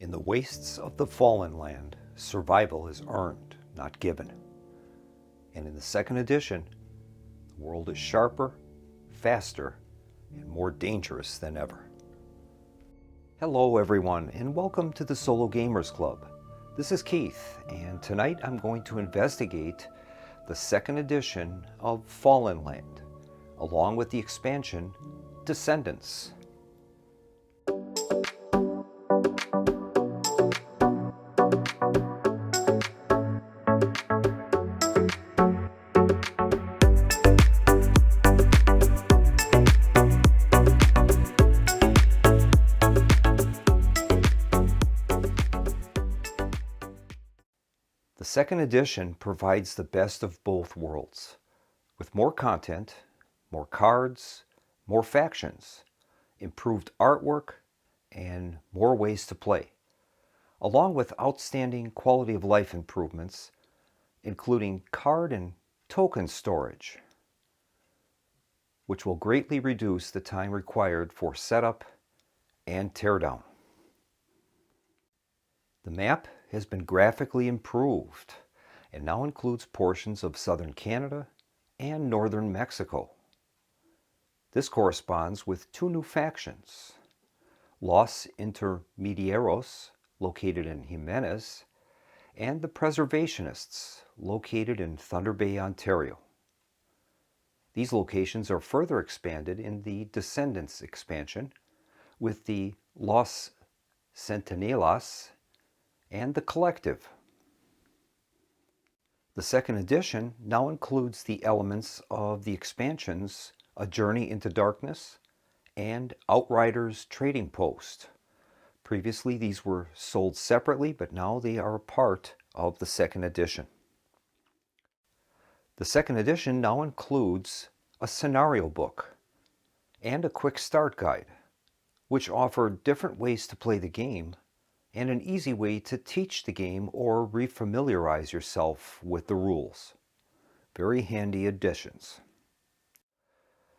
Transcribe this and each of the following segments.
In the wastes of the fallen land, survival is earned, not given. And in the second edition, the world is sharper, faster, and more dangerous than ever. Hello everyone, and welcome to the Solo Gamers Club. This is Keith, and tonight I'm going to investigate the second edition of Fallen Land, along with the expansion Descendants. The second edition provides the best of both worlds, with more content, more cards, more factions, improved artwork, and more ways to play, along with outstanding quality of life improvements, including card and token storage, which will greatly reduce the time required for setup and teardown. The map has been graphically improved and now includes portions of southern Canada and northern Mexico. This corresponds with two new factions, Los Intermediarios, located in Jimenez, and the Preservationists, located in Thunder Bay, Ontario. These locations are further expanded in the Descendants expansion with the Los Centinelas and the Collective. The second edition now includes the elements of the expansions A Journey into Darkness and Outriders Trading Post. Previously these were sold separately, but now they are a part of the second edition. The second edition now includes a scenario book and a quick start guide, which offer different ways to play the game and an easy way to teach the game or refamiliarize yourself with the rules. Very handy additions.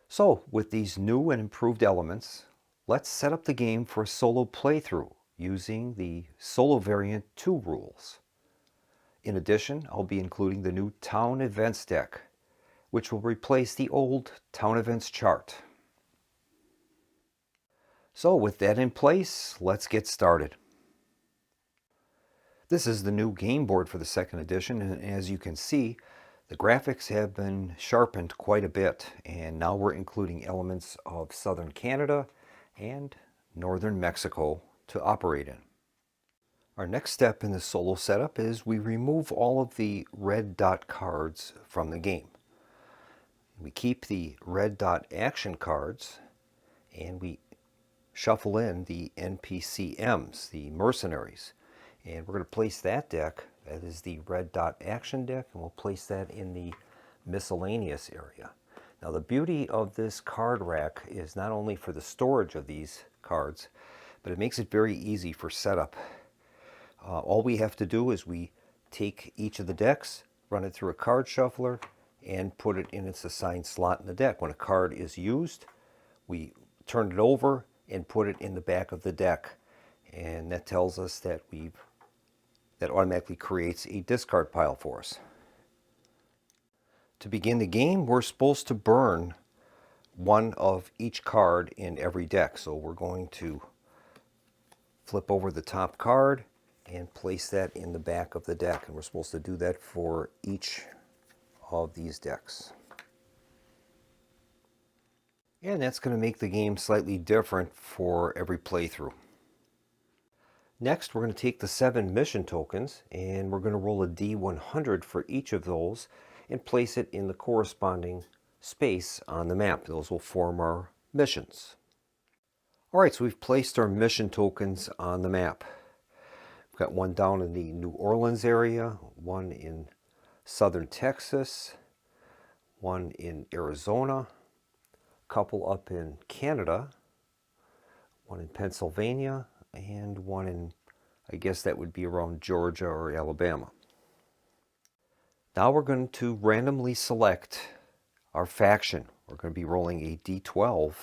So, with these new and improved elements, let's set up the game for a solo playthrough using the Solitaire Variant II rules. In addition, I'll be including the new Town Events deck, which will replace the old Town Events chart. So, with that in place, let's get started. This is the new game board for the second edition, and as you can see, the graphics have been sharpened quite a bit, and now we're including elements of southern Canada and northern Mexico to operate in. Our next step in the solo setup is we remove all of the red dot cards from the game. We keep the red dot action cards, and we shuffle in the NPCMs, the mercenaries. And we're going to place that deck, that is the red dot action deck, and we'll place that in the miscellaneous area. Now the beauty of this card rack is not only for the storage of these cards, but it makes it very easy for setup. All we have to do is we take each of the decks, run it through a card shuffler, and put it in its assigned slot in the deck. When a card is used, we turn it over and put it in the back of the deck. And that tells us that that automatically creates a discard pile for us. To begin the game, we're supposed to burn one of each card in every deck. So we're going to flip over the top card and place that in the back of the deck. And we're supposed to do that for each of these decks. And that's going to make the game slightly different for every playthrough. Next, we're going to take the 7 mission tokens and we're going to roll a D100 for each of those and place it in the corresponding space on the map. Those will form our missions. Alright, so we've placed our mission tokens on the map. We've got one down in the New Orleans area, one in southern Texas, one in Arizona, a couple up in Canada, one in Pennsylvania, and one in, I guess that would be around Georgia or Alabama. Now we're going to randomly select our faction. We're going to be rolling a D12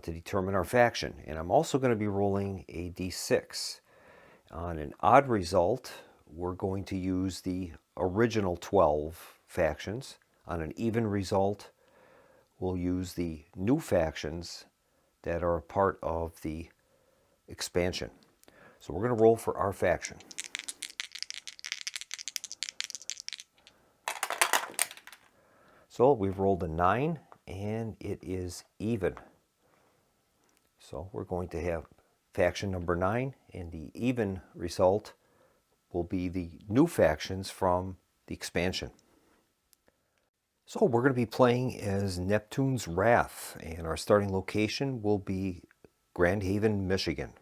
to determine our faction. And I'm also going to be rolling a D6 On an odd result, we're going to use the original 12 factions. On an even result, we'll use the new factions that are a part of the expansion. So we're going to roll for our faction. So we've rolled a 9 and it is even. So we're going to have faction number 9, and the even result will be the new factions from the expansion. So we're going to be playing as Neptune's Wrath, and our starting location will be Grand Haven, Michigan.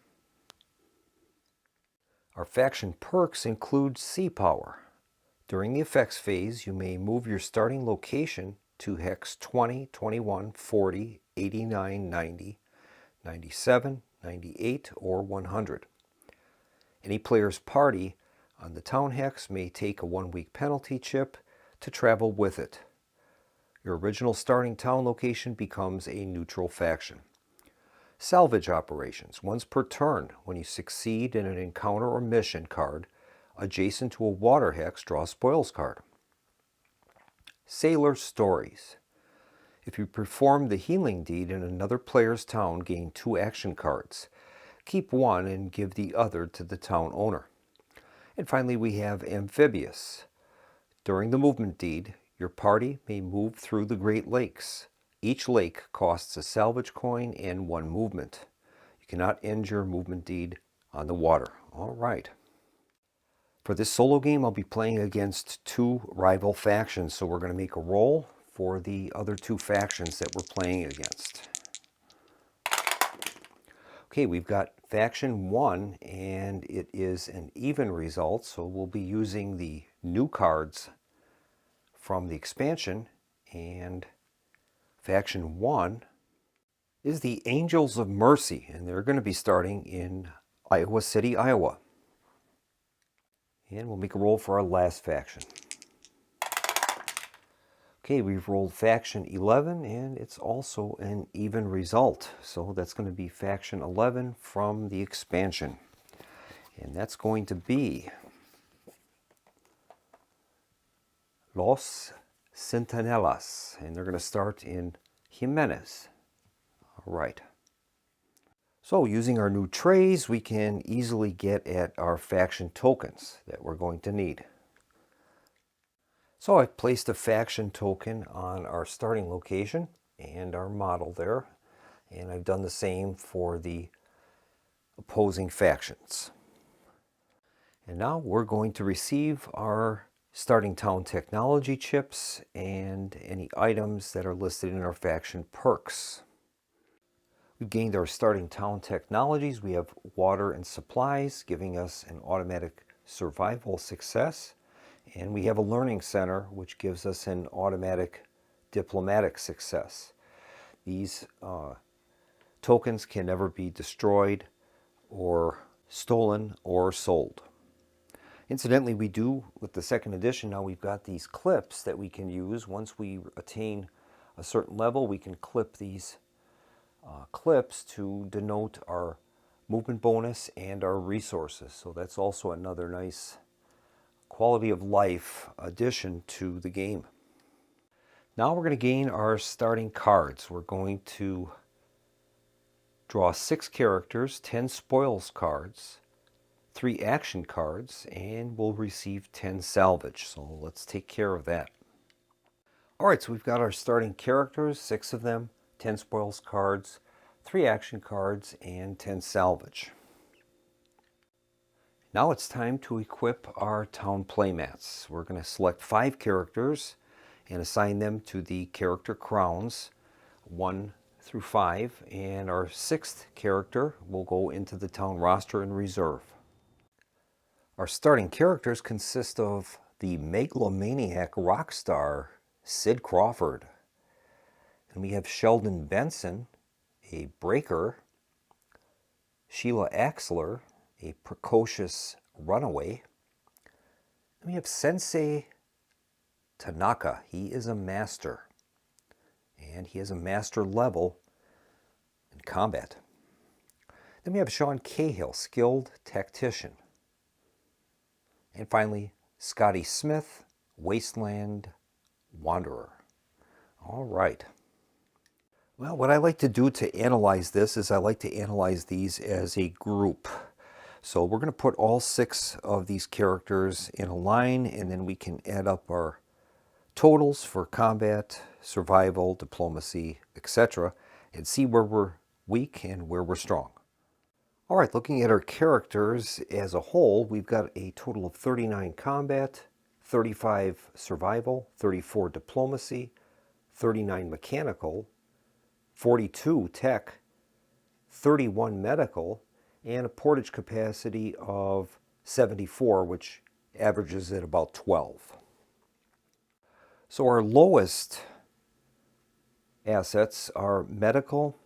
Our faction perks include Sea Power. During the effects phase, you may move your starting location to hex 20, 21, 40, 89, 90, 97, 98, or 100. Any player's party on the town hex may take a 1-week penalty chip to travel with it. Your original starting town location becomes a neutral faction. Salvage operations, once per turn. When you succeed in an encounter or mission card adjacent to a water hex, draw a spoils card. Sailor stories. If you perform the healing deed in another player's town, gain 2 action cards. Keep 1 and give the other to the town owner. And finally, we have amphibious. During the movement deed, your party may move through the Great Lakes. Each lake costs a salvage coin and 1 movement. You cannot end your movement deed on the water. All right. For this solo game, I'll be playing against 2 rival factions, so we're going to make a roll for the other 2 factions that we're playing against. Okay, we've got faction 1, and it is an even result, so we'll be using the new cards from the expansion, and faction 1 is the Angels of Mercy, and they're going to be starting in Iowa City, Iowa. And we'll make a roll for our last faction. Okay, we've rolled faction 11, and it's also an even result. So that's going to be faction 11 from the expansion. And that's going to be Los Centinelas, and they're going to start in Jimenez. All right. So using our new trays, we can easily get at our faction tokens that we're going to need. So I've placed a faction token on our starting location and our model there, and I've done the same for the opposing factions. And now we're going to receive our starting town technology chips and any items that are listed in our faction perks. We've gained our starting town technologies. We have water and supplies, giving us an automatic survival success. And we have a learning center, which gives us an automatic diplomatic success. These tokens can never be destroyed or stolen or sold. Incidentally, we do, with the second edition, now we've got these clips that we can use. Once we attain a certain level, we can clip these clips to denote our movement bonus and our resources. So that's also another nice quality of life addition to the game. Now we're going to gain our starting cards. We're going to draw 6 characters, 10 spoils cards, 3 action cards, and we'll receive 10 salvage. So let's take care of that. Alright, so we've got our starting characters, 6 of them, 10 spoils cards, 3 action cards, and 10 salvage. Now it's time to equip our town playmats. We're going to select 5 characters and assign them to the character crowns 1 through 5, and our 6th character will go into the town roster in reserve. Our starting characters consist of the megalomaniac rock star Sid Crawford, and we have Sheldon Benson, a breaker, Sheila Axler, a precocious runaway. And we have Sensei Tanaka. He is a master, and he has a master level in combat. Then we have Sean Cahill, skilled tactician. And finally, Scotty Smith, Wasteland Wanderer. All right. Well, what I like to do to analyze this is I like to analyze these as a group. So we're going to put all 6 of these characters in a line, and then we can add up our totals for combat, survival, diplomacy, etc., and see where we're weak and where we're strong. All right, looking at our characters as a whole, we've got a total of 39 combat, 35 survival, 34 diplomacy, 39 mechanical, 42 tech, 31 medical, and a portage capacity of 74, which averages at about 12. So our lowest assets are medical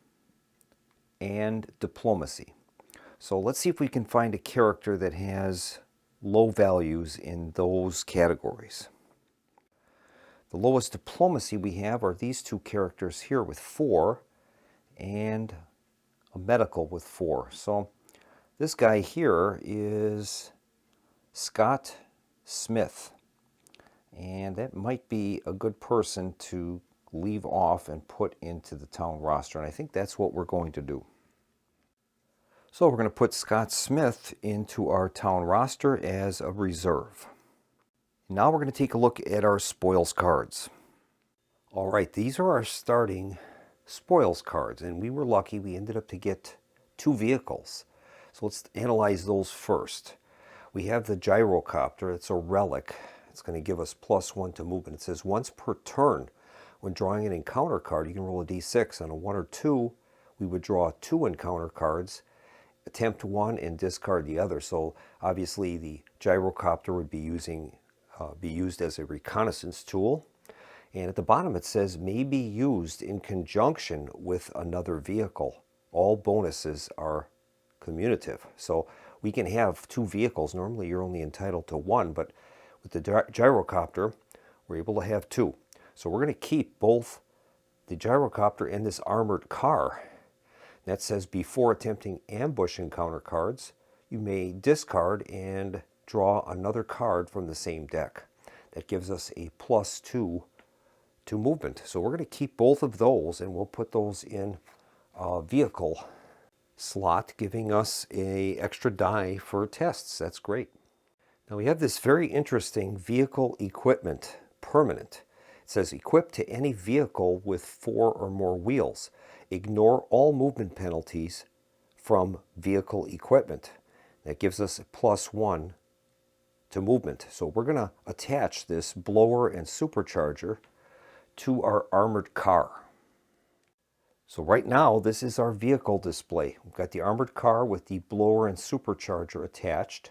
and diplomacy. So let's see if we can find a character that has low values in those categories. The lowest diplomacy we have are these 2 characters here with 4 and a medical with 4. So this guy here is Scott Smith, and that might be a good person to leave off and put into the town roster, and I think that's what we're going to do. So we're going to put Scott Smith into our town roster as a reserve. Now we're going to take a look at our spoils cards. All right, these are our starting spoils cards, and we were lucky. We ended up to get 2 vehicles. So let's analyze those first. We have the gyrocopter. It's a relic. It's going to give us +1 to movement. It says once per turn, when drawing an encounter card, you can roll a d6. On a 1 or 2, we would draw 2 encounter cards, attempt one and discard the other. So obviously the gyrocopter would be used as a reconnaissance tool. And at the bottom it says may be used in conjunction with another vehicle. All bonuses are commutative. So we can have 2 vehicles. Normally you're only entitled to 1, but with the gyrocopter we're able to have 2. So we're going to keep both the gyrocopter and this armored car. That says before attempting ambush encounter cards, you may discard and draw another card from the same deck. That gives us a +2 to movement. So we're going to keep both of those, and we'll put those in a vehicle slot, giving us an extra die for tests. That's great. Now we have this very interesting vehicle equipment permanent. It says equip to any vehicle with 4 or more wheels. Ignore all movement penalties from vehicle equipment. That gives us a +1 to movement. So we're going to attach this blower and supercharger to our armored car. So right now this is our vehicle display. We've got the armored car with the blower and supercharger attached,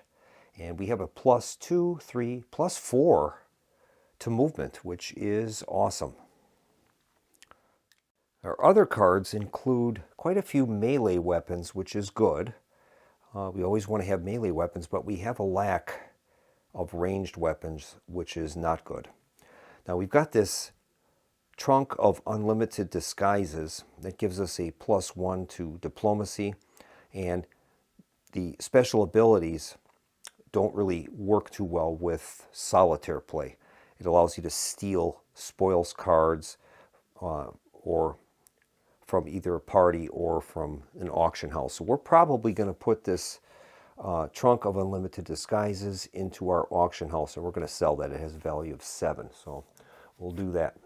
and we have a +2, 3, +4 to movement, which is awesome. Our other cards include quite a few melee weapons, which is good. We always want to have melee weapons, but we have a lack of ranged weapons, which is not good. Now we've got this trunk of unlimited disguises that gives us a +1 to diplomacy, and the special abilities don't really work too well with solitaire play. It allows you to steal spoils cards or from either a party or from an auction house. So we're probably going to put this trunk of unlimited disguises into our auction house, and we're going to sell that. It has a value of 7, so we'll do that.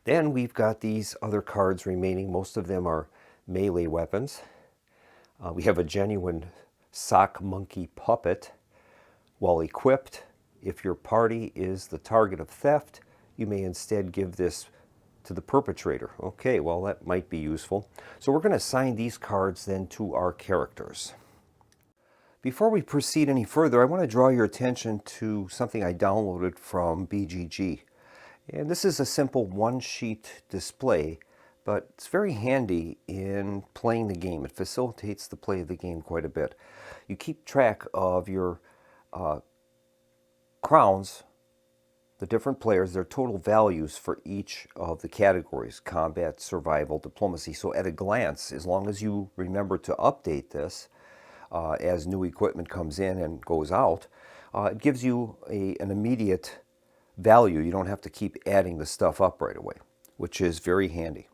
Then we've got these other cards remaining. Most of them are melee weapons. We have a genuine sock monkey puppet. While equipped, if your party is the target of theft, you may instead give this to the perpetrator. Okay, well that might be useful. So we're going to assign these cards then to our characters. Before we proceed any further, I want to draw your attention to something I downloaded from BGG. And this is a simple one-sheet display, but it's very handy in playing the game. It facilitates the play of the game quite a bit. You keep track of your crowns, the different players, their total values for each of the categories: combat, survival, diplomacy. So at a glance, as long as you remember to update this, as new equipment comes in and goes out. It gives you an immediate value. You don't have to keep adding the stuff up right away, which is very handy.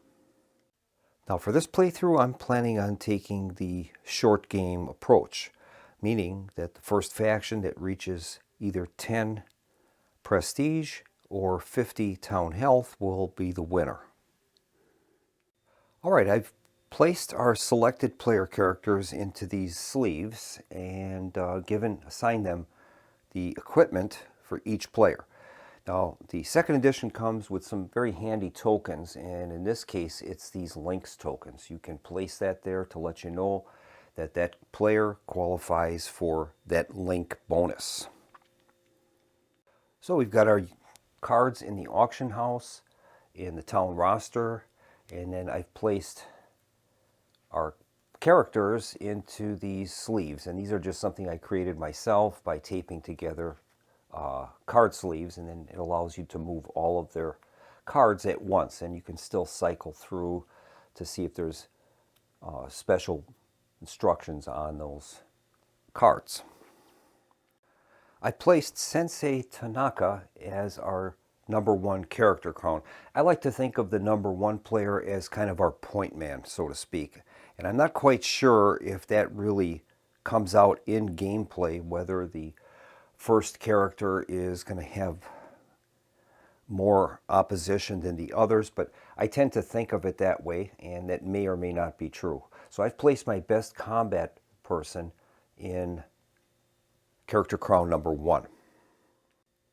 Now for this playthrough, I'm planning on taking the short game approach, meaning that the first faction that reaches either 10 prestige or 50 town health will be the winner. Alright, I've placed our selected player characters into these sleeves and assigned them the equipment for each player. Now, the second edition comes with some very handy tokens, and in this case, it's these links tokens. You can place that there to let you know that that player qualifies for that link bonus. So we've got our cards in the auction house, in the town roster, and then I've placed our characters into these sleeves, and these are just something I created myself by taping together card sleeves, and then it allows you to move all of their cards at once, and you can still cycle through to see if there's special instructions on those cards. I placed Sensei Tanaka as our #1 character crown. I like to think of the #1 player as kind of our point man, so to speak, and I'm not quite sure if that really comes out in gameplay, whether the first character is going to have more opposition than the others, but I tend to think of it that way, and that may or may not be true. So I've placed my best combat person in character crown #1.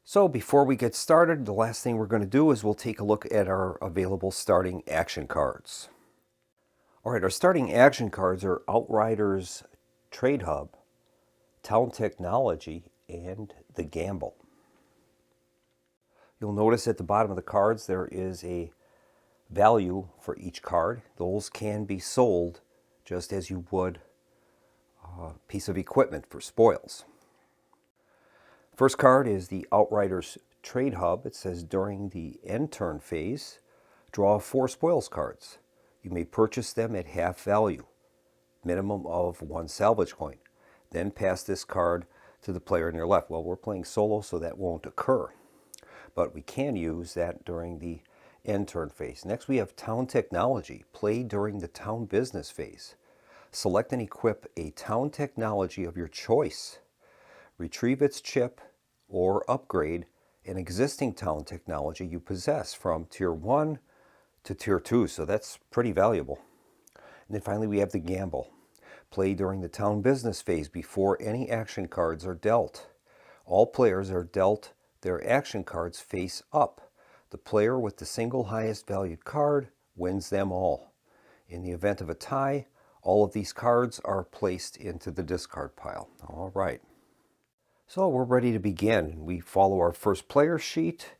So before we get started, the last thing we're going to do is we'll take a look at our available starting action cards. Alright, our starting action cards are Outriders Trade Hub, Town Technology, and the Gamble. You'll notice at the bottom of the cards there is a value for each card. Those can be sold just as you would a piece of equipment for spoils. First card is the Outriders Trade Hub. It says during the end turn phase, draw 4 spoils cards. You may purchase them at half value, minimum of 1 salvage coin. Then pass this card to the player on your left. Well, we're playing solo, so that won't occur, but we can use that during the end turn phase. Next, we have Town Technology. Play during the town business phase. Select and equip a town technology of your choice. Retrieve its chip or upgrade an existing town technology you possess from Tier 1 to Tier 2, so that's pretty valuable. And then finally we have the Gamble. Play during the town business phase before any action cards are dealt. All players are dealt their action cards face up. The player with the single highest valued card wins them all. In the event of a tie, all of these cards are placed into the discard pile. All right. So we're ready to begin. We follow our first player sheet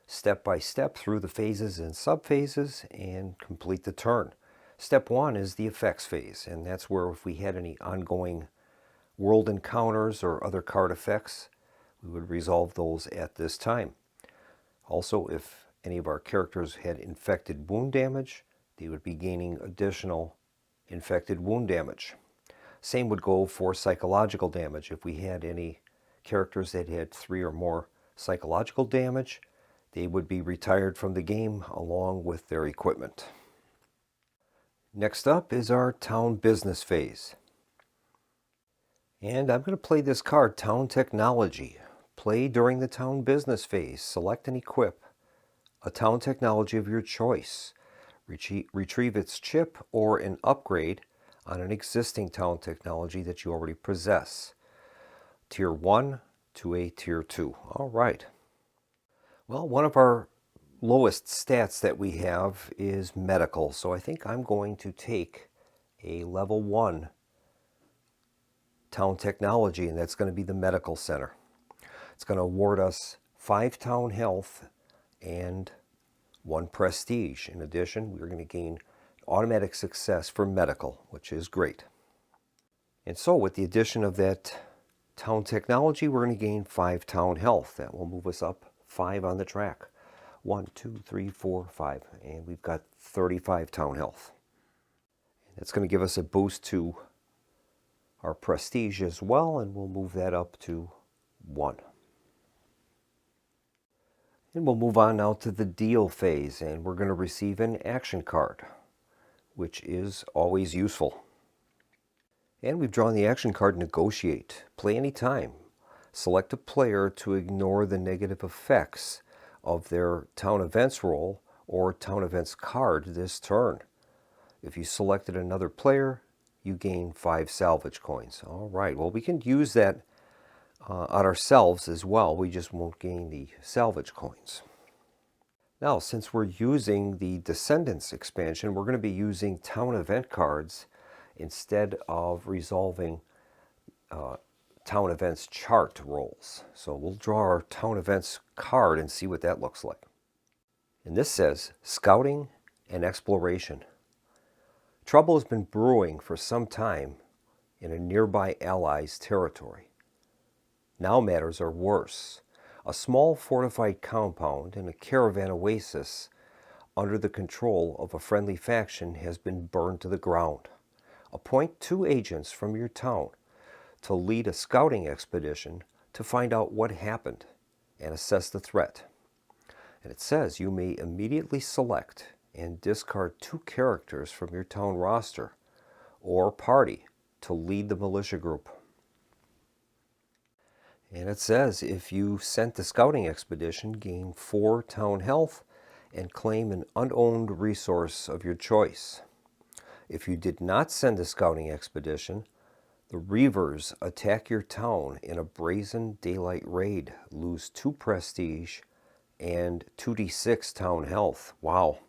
step by step through the phases and subphases and complete the turn. Step 1 is the effects phase, and that's where if we had any ongoing world encounters or other card effects, we would resolve those at this time. Also, if any of our characters had infected wound damage, they would be gaining additional infected wound damage. Same would go for psychological damage. If we had any characters that had 3 or more psychological damage, they would be retired from the game along with their equipment. Next up is our town business phase. And I'm going to play this card, Town Technology. Play during the town business phase. Select and equip a town technology of your choice. Retrieve its chip or an upgrade on an existing town technology that you already possess. Tier 1 to a Tier 2. All right. Well, one of our lowest stats that we have is medical, so I think I'm going to take a level 1 town technology, and that's going to be the medical center. It's going to award us 5 town health and 1 prestige. In addition, we're going to gain automatic success for medical, which is great. And so with the addition of that town technology, we're going to gain 5 town health. That will move us up 5 on the track. 1, 2, 3, 4, 5, and we've got 35 town health. That's going to give us a boost to our prestige as well, and we'll move that up to 1. And we'll move on now to the deal phase, and we're going to receive an action card, which is always useful. And we've drawn the action card Negotiate. Play any time. Select a player to ignore the negative effects of their town events roll or town events card this turn. If you selected another player, you gain 5 salvage coins. All right, well, we can use that on ourselves as well. We just won't gain the salvage coins. Now, since we're using the Descendants expansion, we're going to be using town event cards instead of resolving town events chart rolls. So we'll draw our town events card and see what that looks like. And this says Scouting and Exploration. Trouble has been brewing for some time in a nearby ally's territory. Now matters are worse. A small fortified compound in a caravan oasis under the control of a friendly faction has been burned to the ground. Appoint 2 agents from your town to lead a scouting expedition to find out what happened and assess the threat. And it says you may immediately select and discard 2 characters from your town roster or party to lead the militia group. And it says if you sent the scouting expedition, gain 4 town health and claim an unowned resource of your choice. If you did not send the scouting expedition, the Reavers attack your town in a brazen daylight raid, lose 2 prestige and 2d6 town health. Wow.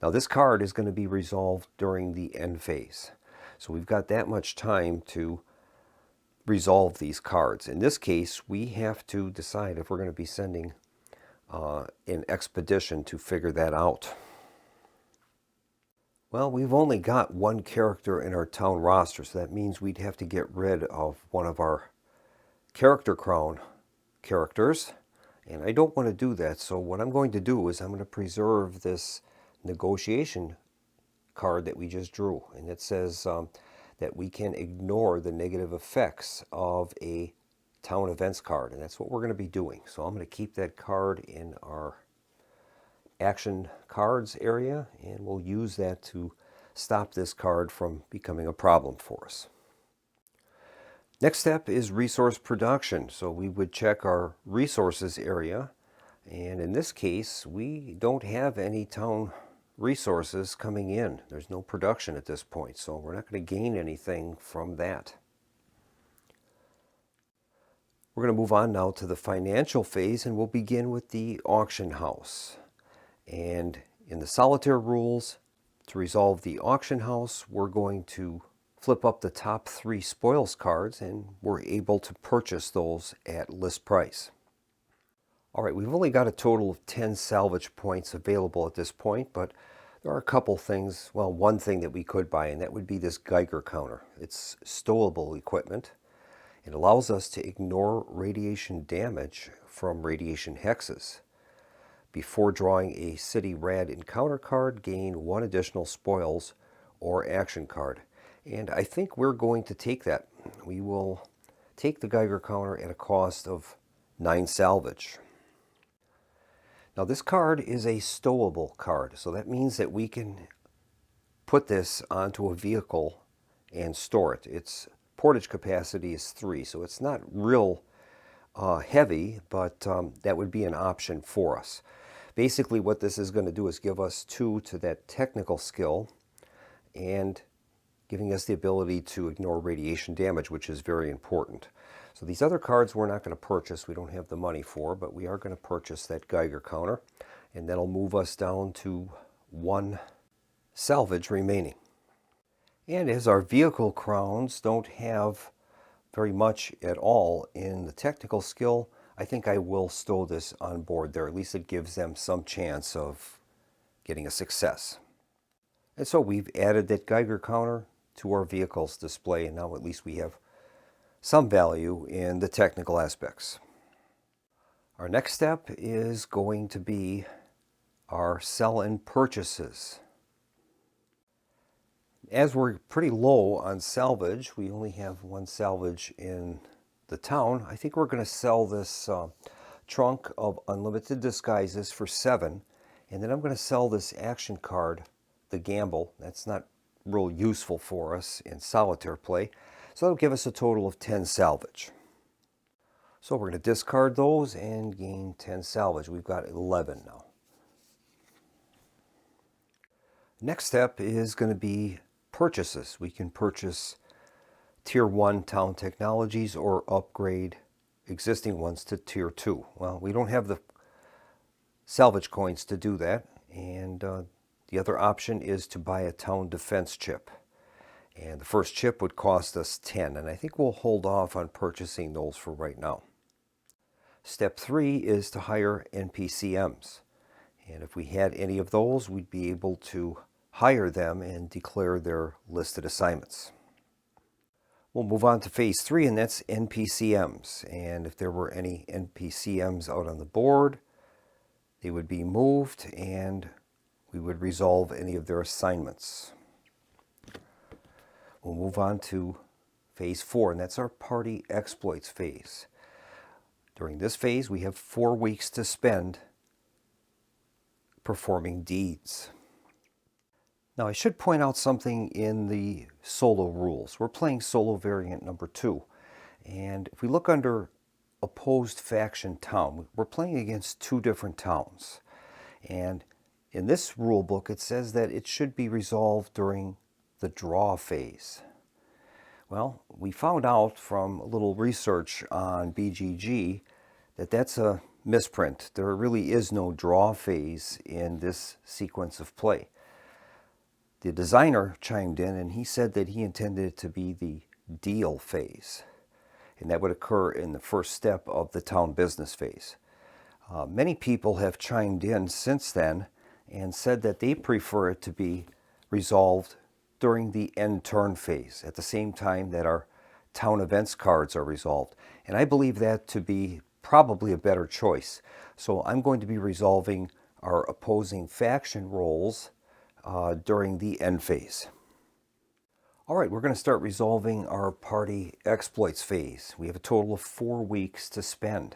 Now this card is going to be resolved during the end phase. So we've got that much time to resolve these cards. In this case, we have to decide if we're going to be sending an expedition to figure that out. Well, we've only got 1 character in our town roster, so that means we'd have to get rid of one of our character crown characters. And I don't want to do that, so what I'm going to do is I'm going to preserve this negotiation card that we just drew. And it says that we can ignore the negative effects of a town events card, and that's what we're going to be doing. So I'm going to keep that card in our action cards area, and we'll use that to stop this card from becoming a problem for us. Next step is resource production. So we would check our resources area, and in this case we don't have any town resources coming in. There's no production at this point, so we're not going to gain anything from that. We're going to move on now to the financial phase, and we'll begin with the auction house. And in the solitaire rules, to resolve the auction house, we're going to flip up the top 3 spoils cards, and we're able to purchase those at list price. All right, we've only got a total of 10 salvage points available at this point, but there are a couple things, well, one thing that we could buy, and that would be this Geiger counter. It's stowable equipment. It allows us to ignore radiation damage from radiation hexes. Before drawing a City Rad encounter card, gain 1 additional spoils or action card. And I think we're going to take that. We will take the Geiger counter at a cost of 9 salvage. Now this card is a stowable card, so that means that we can put this onto a vehicle and store it. Its portage capacity is 3, so it's not real heavy, but that would be an option for us. Basically what this is going to do is give us 2 to that technical skill and giving us the ability to ignore radiation damage, which is very important. So these other cards we're not going to purchase. We don't have the money for, but we are going to purchase that Geiger counter, and that'll move us down to 1 salvage remaining. And as our vehicle crowns don't have very much at all in the technical skill, I think I will stow this on board there. At least it gives them some chance of getting a success. And so we've added that Geiger counter to our vehicle's display, and now at least we have some value in the technical aspects. Our next step is going to be our sell and purchases. As we're pretty low on salvage, we only have one salvage in the town. I think we're going to sell this trunk of Unlimited Disguises for 7. And then I'm going to sell this action card, the Gamble. That's not real useful for us in solitaire play. So that'll give us a total of 10 salvage. So we're going to discard those and gain 10 salvage. We've got 11 now. Next step is going to be purchases. We can purchase Tier 1 town technologies or upgrade existing ones to Tier 2. Well, we don't have the salvage coins to do that, and the other option is to buy a town defense chip. And the first chip would cost us 10, and I think we'll hold off on purchasing those for right now. Step 3 is to hire NPCMs. And if we had any of those, we'd be able to hire them and declare their listed assignments. We'll move on to phase 3, and that's NPCMs. And if there were any NPCMs out on the board, they would be moved and we would resolve any of their assignments. We'll move on to phase 4, and that's our party exploits phase. During this phase, we have 4 weeks to spend performing deeds. Now, I should point out something in the solo rules. We're playing solo variant number 2. And if we look under opposed faction town, we're playing against 2 different towns. And in this rule book, it says that it should be resolved during the draw phase. Well, we found out from a little research on BGG that that's a misprint. There really is no draw phase in this sequence of play. The designer chimed in and he said that he intended it to be the deal phase, and that would occur in the first step of the town business phase. Many people have chimed in since then and said that they prefer it to be resolved during the end turn phase, at the same time that our town events cards are resolved. And I believe that to be probably a better choice. So I'm going to be resolving our opposing faction roles during the end phase. All right, we're going to start resolving our party exploits phase. We have a total of 4 weeks to spend.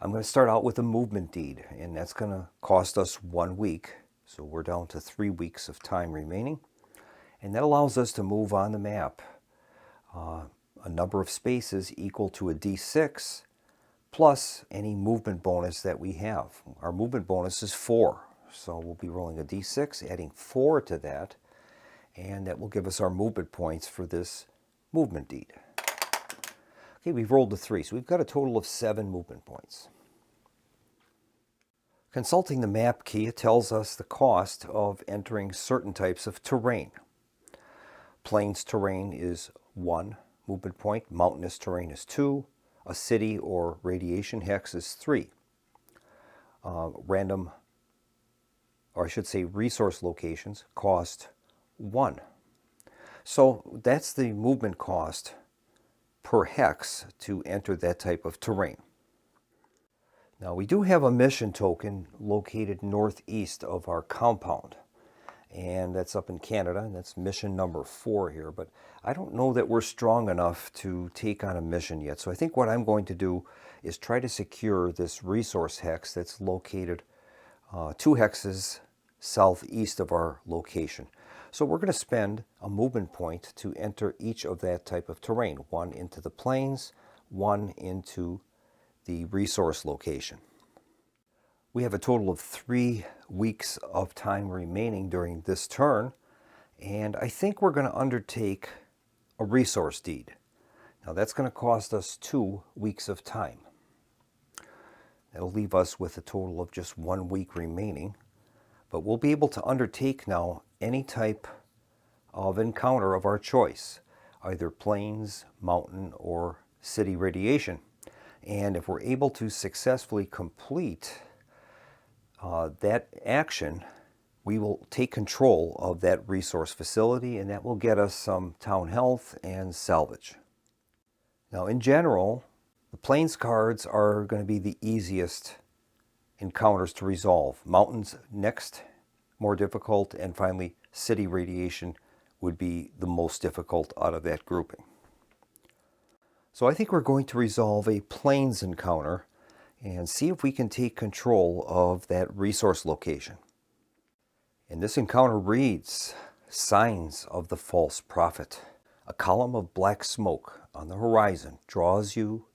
I'm going to start out with a movement deed, and that's going to cost us 1 week. So we're down to 3 weeks of time remaining. And that allows us to move on the map a number of spaces equal to a D6 plus any movement bonus that we have. Our movement bonus is 4. So we'll be rolling a D6, adding 4 to that, and that will give us our movement points for this movement deed. Okay, we've rolled a 3, so we've got a total of 7 movement points. Consulting the map key, it tells us the cost of entering certain types of terrain. Plains terrain is 1 movement point, mountainous terrain is 2, a city or radiation hex is 3. Resource locations cost 1. So that's the movement cost per hex to enter that type of terrain. Now we do have a mission token located northeast of our compound, and that's up in Canada, and that's mission number 4 here, but I don't know that we're strong enough to take on a mission yet. So I think what I'm going to do is try to secure this resource hex that's located 2 hexes southeast of our location. So we're going to spend a movement point to enter each of that type of terrain. 1 into the plains, 1 into the resource location. We have a total of 3 weeks of time remaining during this turn, and I think we're going to undertake a resource deed. Now that's going to cost us 2 weeks of time. That'll leave us with a total of just 1 week remaining, but we'll be able to undertake now any type of encounter of our choice, either plains, mountain, or city radiation. And if we're able to successfully complete that action, we will take control of that resource facility, and that will get us some town health and salvage. Now in general, the plains cards are going to be the easiest encounters to resolve. Mountains next, more difficult, and finally city radiation would be the most difficult out of that grouping. So I think we're going to resolve a plains encounter and see if we can take control of that resource location. And this encounter reads, Signs of the False Prophet. A column of black smoke on the horizon draws you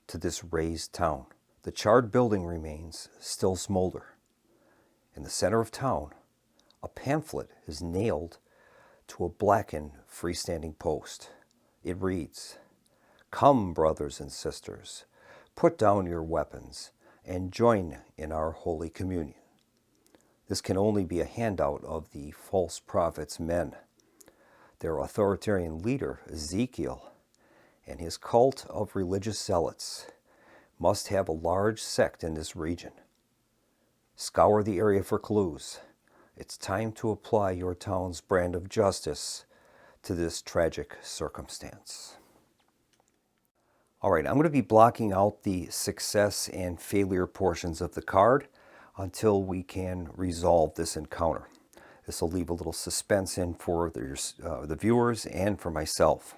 to this razed town. The charred building remains still smolder. In the center of town, a pamphlet is nailed to a blackened freestanding post. It reads, Come, brothers and sisters, put down your weapons and join in our holy communion. This can only be a handout of the false prophet's men. Their authoritarian leader, Ezekiel, and his cult of religious zealots must have a large sect in this region. Scour the area for clues. It's time to apply your town's brand of justice to this tragic circumstance. All right, I'm going to be blocking out the success and failure portions of the card until we can resolve this encounter. This will leave a little suspense in for the viewers and for myself.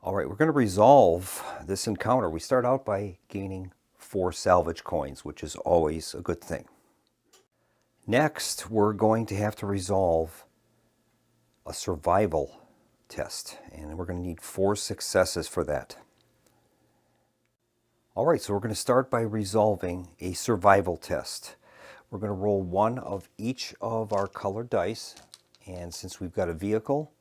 All right, we're going to resolve this encounter. We start out by gaining 4 salvage coins, which is always a good thing. Next, we're going to have to resolve a survival test, and we're going to need 4 successes for that. All right, so we're going to start by resolving a survival test. We're going to roll 1 of each of our colored dice, and since we've got a vehicle,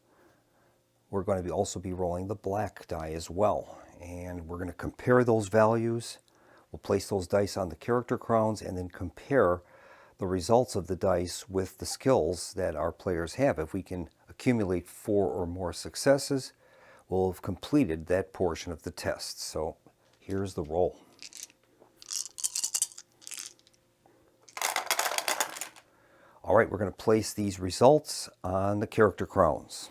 we're going to also be rolling the black die as well. And we're going to compare those values. We'll place those dice on the character crowns and then compare the results of the dice with the skills that our players have. If we can accumulate 4 or more successes, we'll have completed that portion of the test. So here's the roll. All right, we're going to place these results on the character crowns.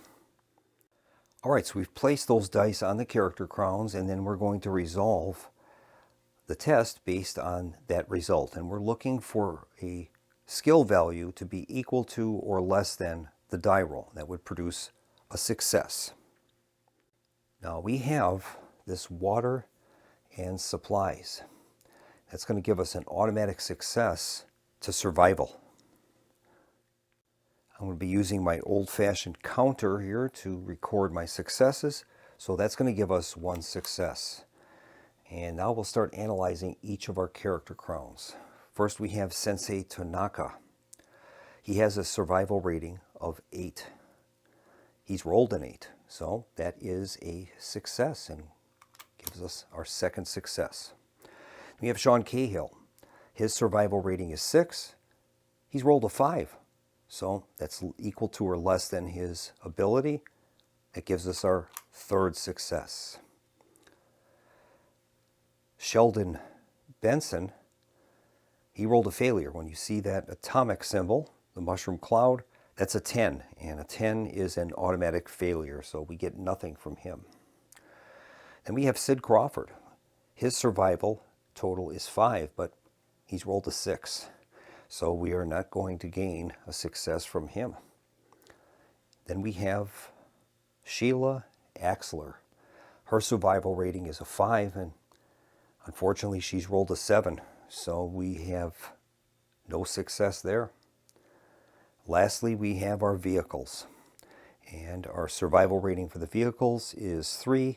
All right, so we've placed those dice on the character crowns, and then we're going to resolve the test based on that result. And we're looking for a skill value to be equal to or less than the die roll. That would produce a success. Now we have this water and supplies. That's going to give us an automatic success to survival. I'm going to be using my old-fashioned counter here to record my successes. So that's going to give us 1 success. And now we'll start analyzing each of our character crowns. First we have Sensei Tanaka. He has a survival rating of 8. He's rolled an 8, so that is a success and gives us our 2nd success. We have Sean Cahill. His survival rating is 6. He's rolled a 5. So that's equal to or less than his ability. That gives us our 3rd success. Sheldon Benson, he rolled a failure. When you see that atomic symbol, the mushroom cloud, that's a 10. And a 10 is an automatic failure, so we get nothing from him. Then we have Sid Crawford. His survival total is 5, but he's rolled a 6. So we are not going to gain a success from him. Then we have Sheila Axler. Her survival rating is a 5, and unfortunately she's rolled a 7. So we have no success there. Lastly, we have our vehicles. And our survival rating for the vehicles is 3.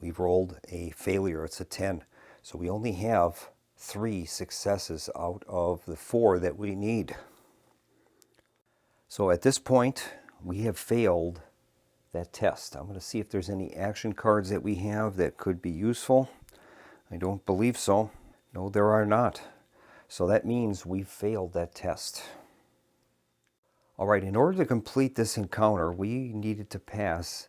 We've rolled a failure. It's a 10. So we only have 3 successes out of the 4 that we need. So at this point, we have failed that test. I'm going to see if there's any action cards that we have that could be useful. I don't believe so. No, there are not. So that means we've failed that test. All right, in order to complete this encounter, we needed to pass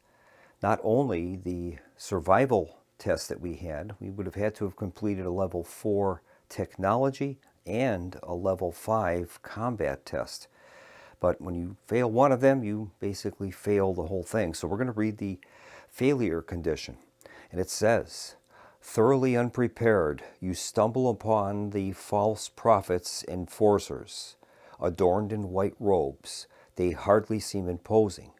not only the survival test that we would have had to have completed a level 4 technology and a level 5 combat test. But when you fail one of them, you basically fail the whole thing. So we're going to read the failure condition. And it says, thoroughly unprepared, you stumble upon the false prophet's enforcers, adorned in white robes. they hardly seem imposing.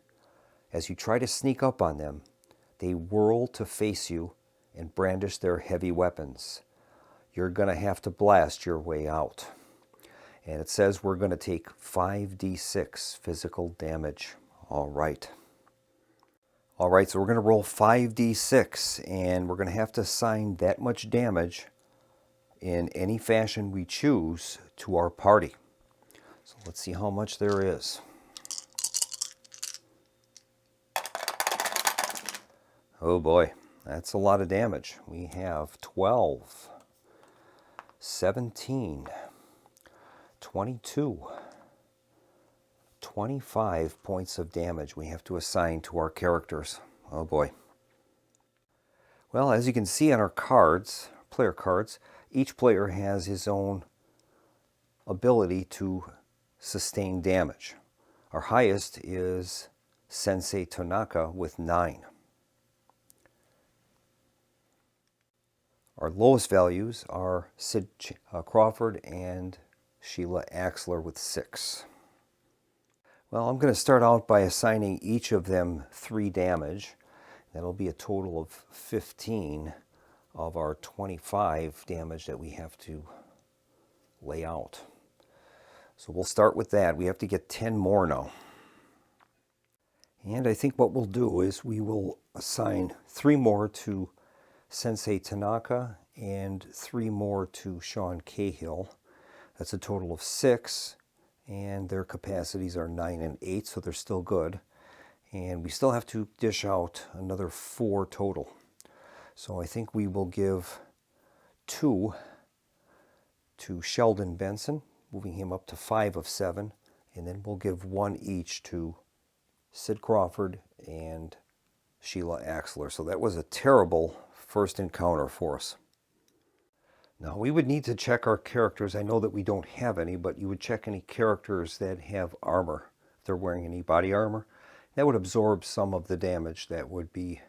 As you try to sneak up on them, they whirl to face you and brandish their heavy weapons. You're going to have to blast your way out. And it says we're going to take 5d6 physical damage. All right. All right, so we're going to roll 5d6, and we're going to have to assign that much damage in any fashion we choose to our party. So let's see how much there is. Oh boy, that's a lot of damage. We have 12, 17, 22, 25 points of damage we have to assign to our characters. Oh boy. Well, as you can see on our cards, player cards, each player has his own ability to sustain damage. Our highest is Sensei Tanaka with 9. Our lowest values are Sid Crawford and Sheila Axler with 6. Well, I'm going to start out by assigning each of them 3 damage. That'll be a total of 15 of our 25 damage that we have to lay out. So we'll start with that. We have to get 10 more now. And I think what we'll do is we will assign 3 more to Sensei Tanaka and 3 more to Sean Cahill. That's a total of 6, and their capacities are 9 and 8, so they're still good. And we still have to dish out another 4 total. So I think we will give 2 to Sheldon Benson, moving him up to 5 of 7, and then we'll give 1 each to Sid Crawford and Sheila Axler. So that was a terrible first encounter for us. Now we would need to check our characters. I know that we don't have any, but you would check any characters that have armor. If they're wearing any body armor, that would absorb some of the damage that would be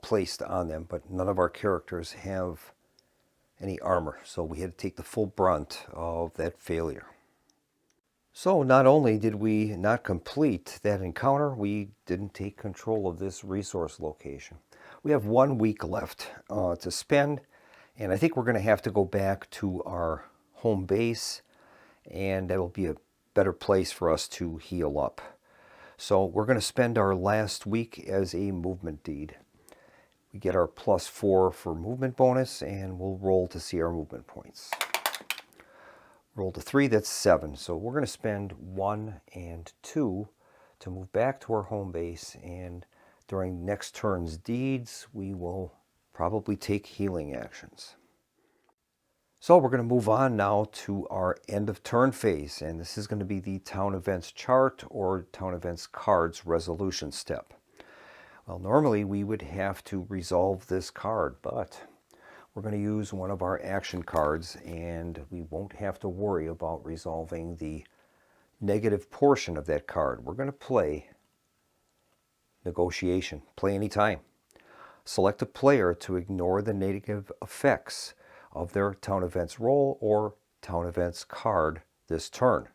placed on them, but none of our characters have any armor, so we had to take the full brunt of that failure. So not only did we not complete that encounter, we didn't take control of this resource location. We have 1 week left to spend, and I think we're going to have to go back to our home base, and that'll be a better place for us to heal up. So we're going to spend our last week as a movement deed. We get our +4 for movement bonus, and we'll roll to see our movement points. Roll to 3, that's 7. So we're going to spend 1 and 2 to move back to our home base, and during next turn's deeds, we will probably take healing actions. So we're going to move on now to our end of turn phase, and this is going to be the Town Events Chart or Town Events Cards resolution step. Well, normally we would have to resolve this card, but we're going to use one of our action cards, and we won't have to worry about resolving the negative portion of that card. We're going to play Negotiation. Play anytime. Select a player to ignore the negative effects of their Town Events roll or Town Events card this turn.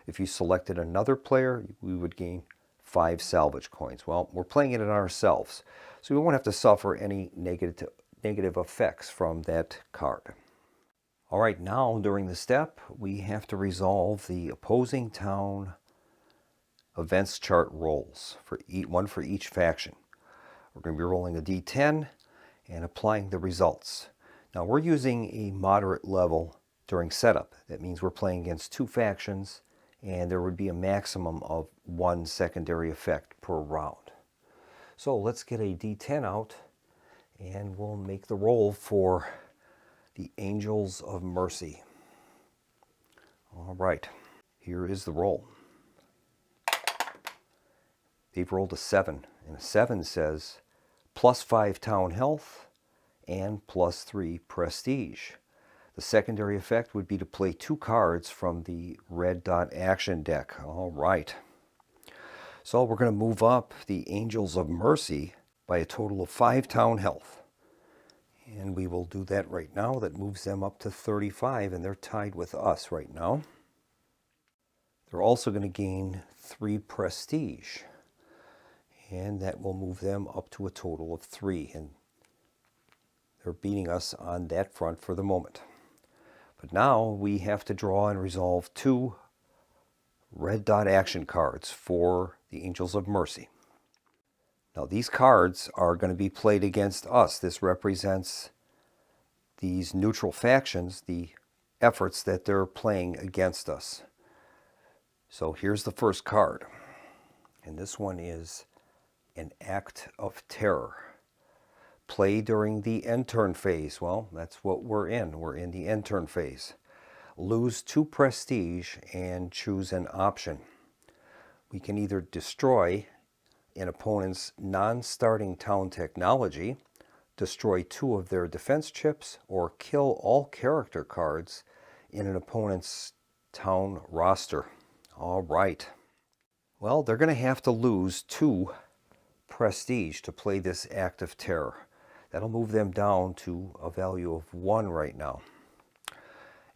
If you selected another player, we would gain 5 salvage coins. Well, we're playing it on ourselves, so we won't have to suffer any negative effects from that card. All right, now during the step, we have to resolve the opposing town events chart rolls, one for each faction. We're going to be rolling a d10 and applying the results. Now we're using a moderate level during setup. That means we're playing against 2 factions, and there would be a maximum of 1 secondary effect per round. So let's get a d10 out, and we'll make the roll for the Angels of Mercy. All right, here is the roll. They've rolled a 7, and a 7 says +5 town health and +3 prestige. The secondary effect would be to play 2 cards from the red dot action deck. All right. So we're going to move up the Angels of Mercy by a total of 5 town health. And we will do that right now. That moves them up to 35, and they're tied with us right now. They're also going to gain 3 prestige, and that will move them up to a total of 3, and they're beating us on that front for the moment. But now we have to draw and resolve 2 red dot action cards for the Angels of Mercy. Now these cards are going to be played against us. This represents these neutral factions, the efforts that they're playing against us. So here's the first card, and this one is an Act of Terror. Play during the end turn phase. Well, that's what we're in. We're in the end turn phase. Lose 2 prestige and choose an option. We can either destroy an opponent's non-starting town technology, destroy 2 of their defense chips, or kill all character cards in an opponent's town roster. All right. Well, they're going to have to lose 2 prestige to play this Act of Terror. That'll move them down to a value of 1 right now.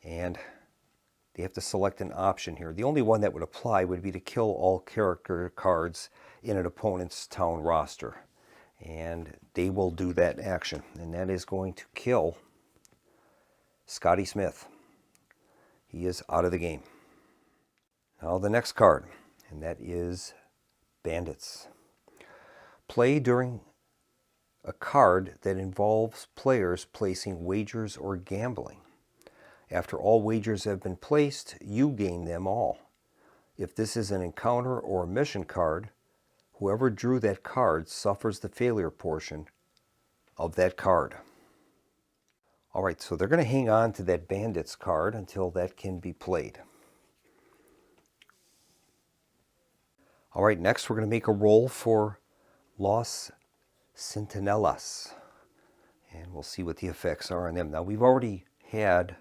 And they have to select an option here. The only one that would apply would be to kill all character cards in an opponent's town roster. And they will do that action. And that is going to kill Scotty Smith. He is out of the game. Now the next card, and that is Bandits. Play during a card that involves players placing wagers or gambling. After all wagers have been placed, you gain them all. If this is an encounter or a mission card, whoever drew that card suffers the failure portion of that card. All right, so they're going to hang on to that Bandits card until that can be played. All right, next we're going to make a roll for Los Centinelas, and we'll see what the effects are on them. Now, we've already had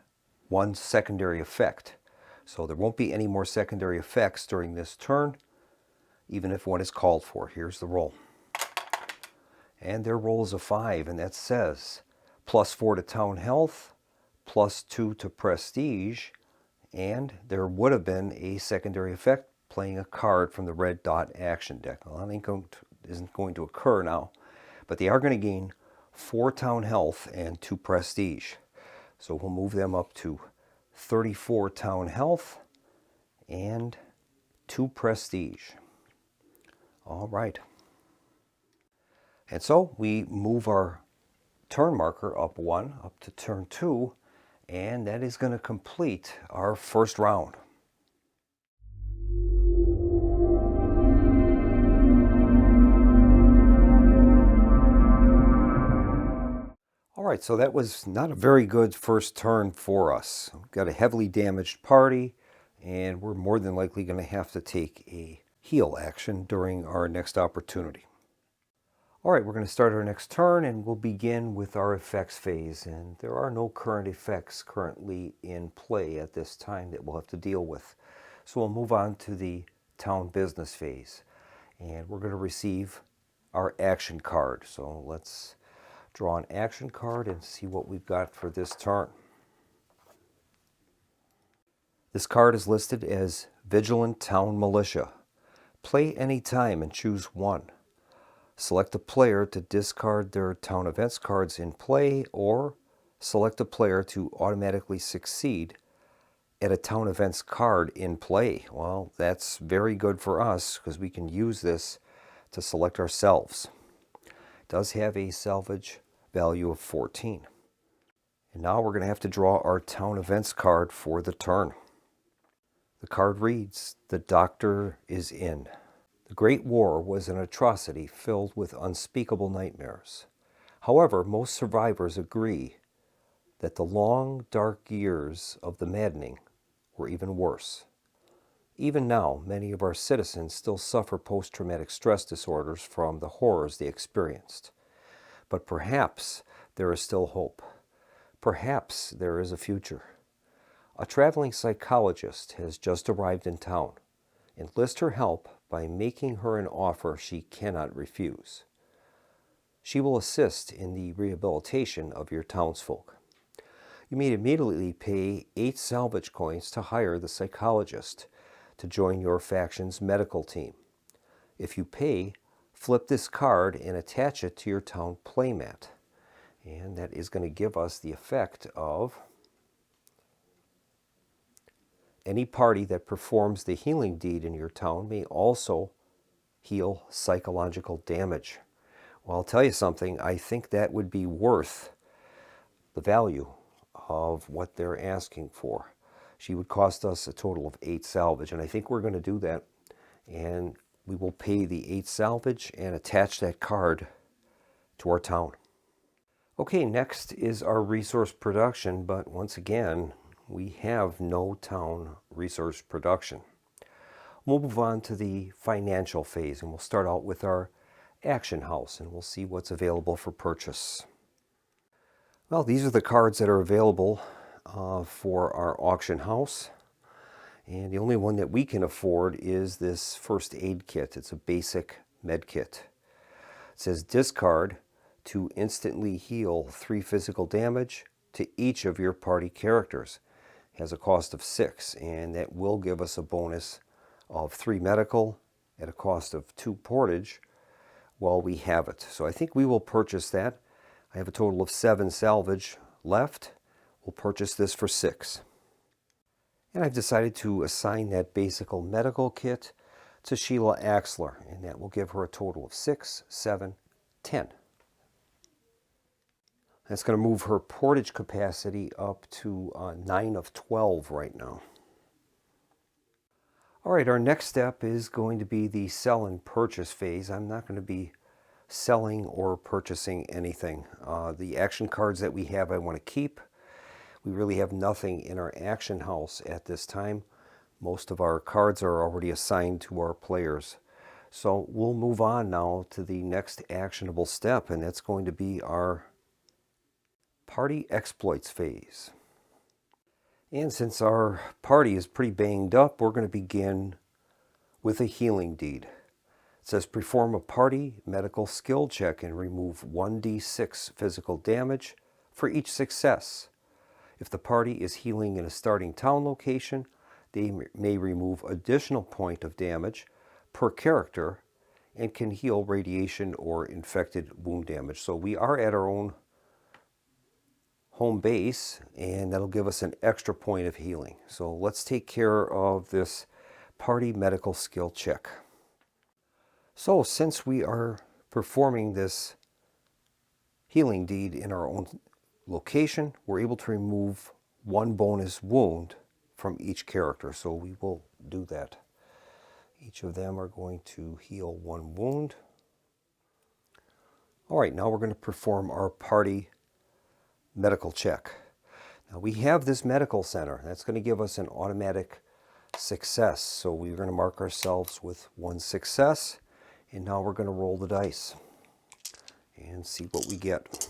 1 secondary effect, so there won't be any more secondary effects during this turn, even if one is called for. Here's the roll. And their roll is a 5, and that says +4 to town health, +2 to prestige, and there would have been a secondary effect playing a card from the red dot action deck. Well, that isn't going to occur now, but they are going to gain 4 town health and 2 prestige. So we'll move them up to 34 town health and 2 prestige. All right. And so we move our turn marker up 1, up to turn 2, and that is going to complete our first round. All right, so that was not a very good first turn for us. We've got a heavily damaged party, and we're more than likely going to have to take a heal action during our next opportunity. All right, we're going to start our next turn, and we'll begin with our effects phase. And there are no current effects currently in play at this time that we'll have to deal with. So we'll move on to the town business phase, and we're going to receive our action card. So let's draw an action card and see what we've got for this turn. This card is listed as Vigilant Town Militia. Play any time and choose 1. Select a player to discard their town events cards in play, or select a player to automatically succeed at a town events card in play. Well, that's very good for us because we can use this to select ourselves. It does have a salvage value of 14. And now we're going to have to draw our town events card for the turn. The card reads, "The Doctor is in." The Great War was an atrocity filled with unspeakable nightmares. However, most survivors agree that the long, dark years of the maddening were even worse. Even now, many of our citizens still suffer post-traumatic stress disorders from the horrors they experienced. But perhaps there is still hope. Perhaps there is a future. A traveling psychologist has just arrived in town. Enlist her help by making her an offer she cannot refuse. She will assist in the rehabilitation of your townsfolk. You may immediately pay 8 salvage coins to hire the psychologist. to join your faction's medical team. If you pay, flip this card and attach it to your town playmat. And that is going to give us the effect of any party that performs the healing deed in your town may also heal psychological damage. Well, I'll tell you something, I think that would be worth the value of what they're asking for. She would cost us a total of 8 salvage, and I think we're going to do that. And we will pay the 8 salvage and attach that card to our town. Okay, next is our resource production, but once again, we have no town resource production. We'll move on to the financial phase, and we'll start out with our action house, and we'll see what's available for purchase. Well, these are the cards that are available for our auction house. And the only one that we can afford is this first aid kit. It's a basic med kit. It says discard to instantly heal 3 physical damage to each of your party characters. It has a cost of 6, and that will give us a bonus of 3 medical at a cost of 2 portage while we have it. So I think we will purchase that. I have a total of 7 salvage left. We'll purchase this for 6. And I've decided to assign that basic medical kit to Sheila Axler, and that will give her a total of 6, 7, 10. That's going to move her portage capacity up to 9 of 12 right now. All right, our next step is going to be the sell and purchase phase. I'm not going to be selling or purchasing anything. The action cards that we have I want to keep. We really have nothing in our action house at this time. Most of our cards are already assigned to our players. So we'll move on now to the next actionable step, and that's going to be our party exploits phase. And since our party is pretty banged up, we're going to begin with a healing deed. It says perform a party medical skill check and remove 1d6 physical damage for each success. If the party is healing in a starting town location, they may remove additional point of damage per character and can heal radiation or infected wound damage. So we are at our own home base, and that'll give us an extra point of healing. So let's take care of this party medical skill check. So since we are performing this healing deed in our own location, we're able to remove 1 bonus wound from each character. So we will do that. Each of them are going to heal 1 wound. All right, now we're going to perform our party medical check. Now we have this medical center. That's going to give us an automatic success. So we're going to mark ourselves with 1 success. And now we're going to roll the dice and see what we get.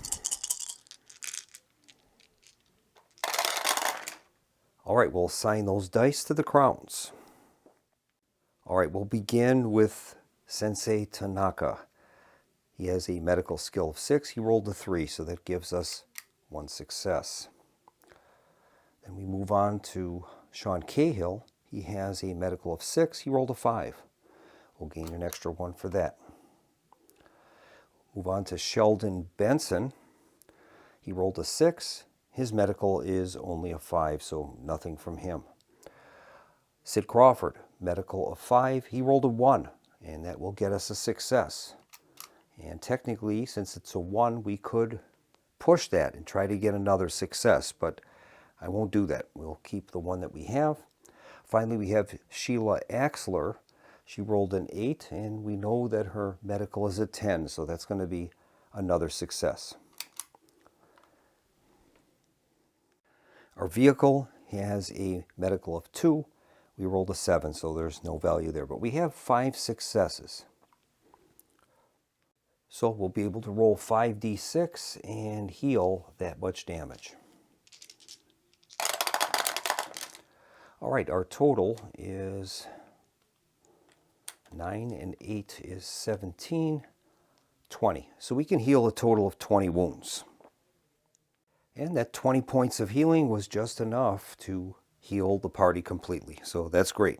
All right, we'll assign those dice to the crowns. All right, we'll begin with Sensei Tanaka. He has a medical skill of 6. He rolled a 3, so that gives us 1 success. Then we move on to Sean Cahill. He has a medical of 6. He rolled a 5. We'll gain an extra 1 for that. Move on to Sheldon Benson. He rolled a 6. His medical is only a 5, so nothing from him. Sid Crawford, medical of 5. He rolled a 1, and that will get us a success. And technically, since it's a 1, we could push that and try to get another success, but I won't do that. We'll keep the 1 that we have. Finally, we have Sheila Axler. She rolled an 8, and we know that her medical is a 10, so that's going to be another success. Our vehicle has a medical of 2. We rolled a 7, so there's no value there, but we have 5 successes. So we'll be able to roll 5d6 and heal that much damage. All right, our total is 9 and 8 is 17, 20. So we can heal a total of 20 wounds. And that 20 points of healing was just enough to heal the party completely. So that's great.